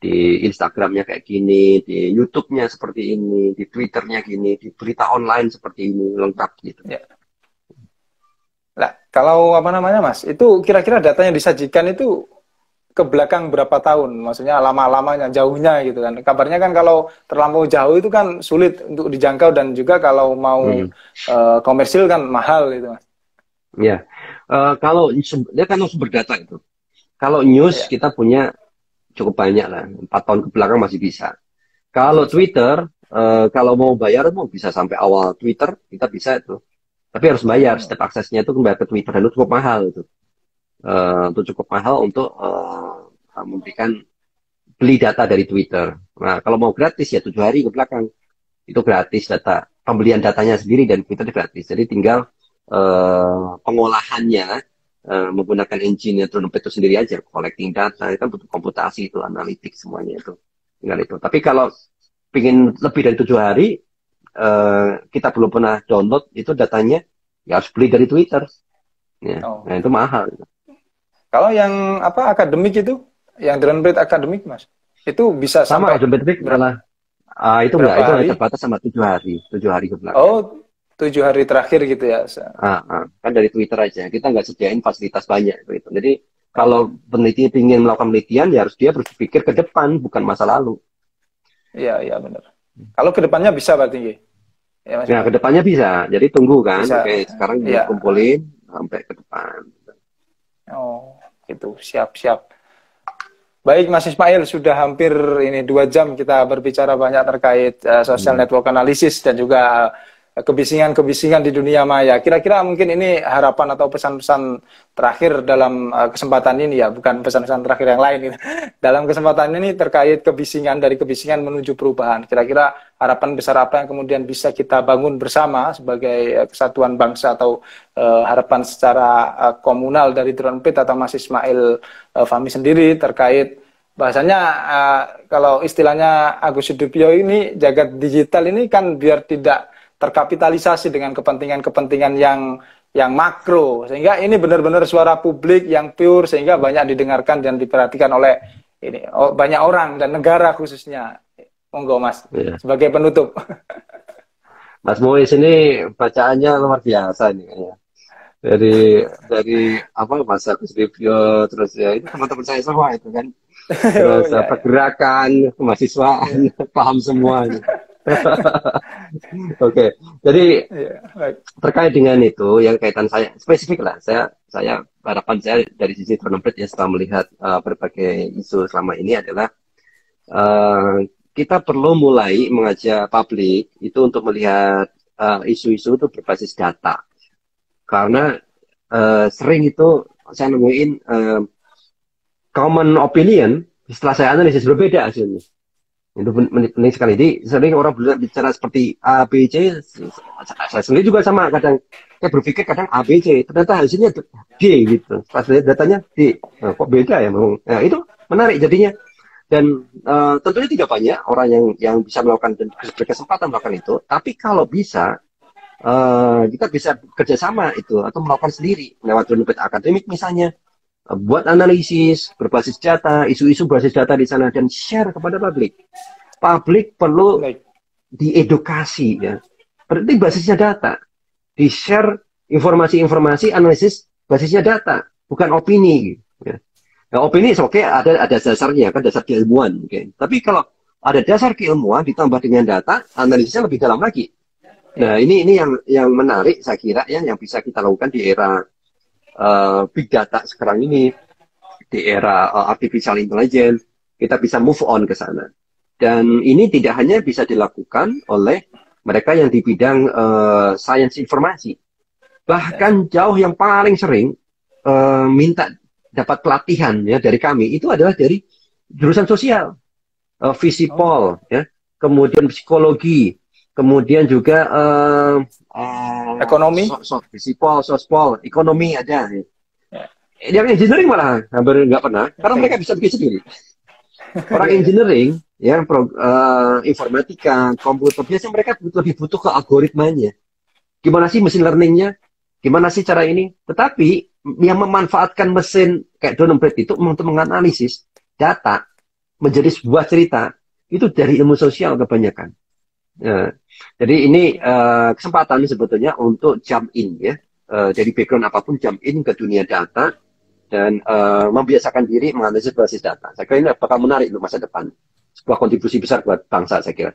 di Instagramnya kayak gini, di YouTube-nya seperti ini, di Twitter-nya gini, di berita online seperti ini, lengkap gitu. Ya. Nah, kalau Mas, itu kira-kira datanya disajikan itu ke belakang berapa tahun? Maksudnya lama-lamanya, jauhnya gitu kan. Kabarnya kan kalau terlampau jauh itu kan sulit untuk dijangkau dan juga kalau mau komersil kan mahal gitu, Mas. Ya, kalau dia kan sumber data itu. Kalau news kita punya cukup banyak lah, 4 tahun ke belakang masih bisa. Kalau Twitter, kalau mau bayar mau bisa sampai awal Twitter, kita bisa itu. Tapi harus bayar, setiap aksesnya itu kembali ke Twitter, dan itu cukup mahal itu. Itu cukup mahal untuk memberikan beli data dari Twitter. Nah, kalau mau gratis ya 7 hari ke belakang. Itu gratis data, pembelian datanya sendiri dan Twitter gratis. Jadi tinggal pengolahannya menggunakan engine Drone Emprit itu sendiri aja, collecting data, itu kan butuh komputasi, itu analitik semuanya itu, tinggal itu. Tapi kalau ingin lebih dari 7 hari, kita belum pernah download itu datanya, ya harus beli dari Twitter. Ya, nah itu mahal. Kalau yang akademik itu, yang Drone Emprit akademik, Mas, itu bisa sama sampai Drone Emprit malah itu enggak, itu hanya terbatas sama 7 hari ke belakang. Oh, 7 hari terakhir gitu ya? Kan dari Twitter aja, kita nggak sediain fasilitas banyak gitu. Jadi kalau peneliti ingin melakukan penelitian, ya dia harus berpikir ke depan, bukan masa lalu. Iya benar. Kalau ke depannya bisa berarti? Ya, ke depannya bisa. Jadi tunggu kan, oke, sekarang kumpulin sampai ke depan. Oh, gitu, siap. Baik, Mas Ismail, sudah hampir 2 jam kita berbicara banyak terkait social network analysis dan juga kebisingan-kebisingan di dunia maya. Kira-kira mungkin ini harapan atau pesan-pesan terakhir dalam kesempatan ini ya, bukan pesan-pesan terakhir yang lain. Gitu. Dalam kesempatan ini terkait kebisingan, dari kebisingan menuju perubahan. Kira-kira harapan besar apa yang kemudian bisa kita bangun bersama sebagai kesatuan bangsa, atau harapan secara komunal dari Drone Emprit atau Mas Ismail Fahmi sendiri terkait bahasanya kalau istilahnya Agus Sudipyo ini, jagat digital ini kan biar tidak terkapitalisasi dengan kepentingan-kepentingan yang makro, sehingga ini benar-benar suara publik yang pure, sehingga banyak didengarkan dan diperhatikan oleh banyak orang dan negara khususnya. Monggo Mas, sebagai penutup. Mas Muiz ini bacaannya luar biasa nih kayaknya. Dari apa, Mas Agus Review, terus ya itu teman-teman saya semua itu kan. Terus pergerakan kemahasiswaan paham semua. Oke, jadi terkait dengan itu yang kaitan saya spesifik lah, saya harapan saya dari sisi Drone Emprit ya, setelah melihat berbagai isu selama ini adalah kita perlu mulai mengajak publik itu untuk melihat isu-isu itu berbasis data, karena sering itu saya nemuin common opinion setelah saya analisis berbeda hasilnya. Itu penting sekali. Jadi sering orang bicara seperti A, B, C. Saya sendiri juga sama, kadang saya berpikir kadang A, B, C. Ternyata hasilnya D gitu. Pas lihat datanya D. Nah, kok beda ya? Nah, itu menarik jadinya. Dan tentunya tidak banyak orang yang bisa melakukan dan berkesempatan melakukan itu. Tapi kalau bisa, kita bisa kerjasama itu atau melakukan sendiri lewat Drone Emprit akademik misalnya. Buat analisis berbasis data, isu-isu berbasis data di sana, dan share kepada publik. Publik perlu diedukasi ya. Berarti basisnya data. Di-share informasi-informasi, analisis basisnya data, bukan opini gitu, ya. Nah, opini oke, ada dasarnya kan, dasar keilmuan. Okay. Tapi kalau ada dasar keilmuan ditambah dengan data, analisisnya lebih dalam lagi. Nah, ini yang menarik saya kira ya, yang bisa kita lakukan di era big data sekarang ini, di era artificial intelligence, kita bisa move on ke sana. Dan ini tidak hanya bisa dilakukan oleh mereka yang di bidang sains informasi. Bahkan jauh yang paling sering minta dapat pelatihan ya dari kami itu adalah dari jurusan sosial, Visipol, ya, kemudian psikologi, kemudian juga ekonomi, Visipol, sospol, ekonomi ada. Yang engineering malah hampir nggak pernah, karena mereka bisa bikin sendiri. Orang engineering, ya, informatika, komputer, biasanya mereka lebih butuh ke algoritmanya. Gimana sih mesin learningnya? Gimana sih cara ini? Tetapi yang memanfaatkan mesin kayak Drone Emprit itu untuk menganalisis data menjadi sebuah cerita, itu dari ilmu sosial kebanyakan. Ya. Jadi ini kesempatan sebetulnya untuk jump in ya, dari background apapun jump in ke dunia data dan membiasakan diri menganalisis basis data. Saya kira ini bakal menarik untuk masa depan, sebuah kontribusi besar buat bangsa saya kira.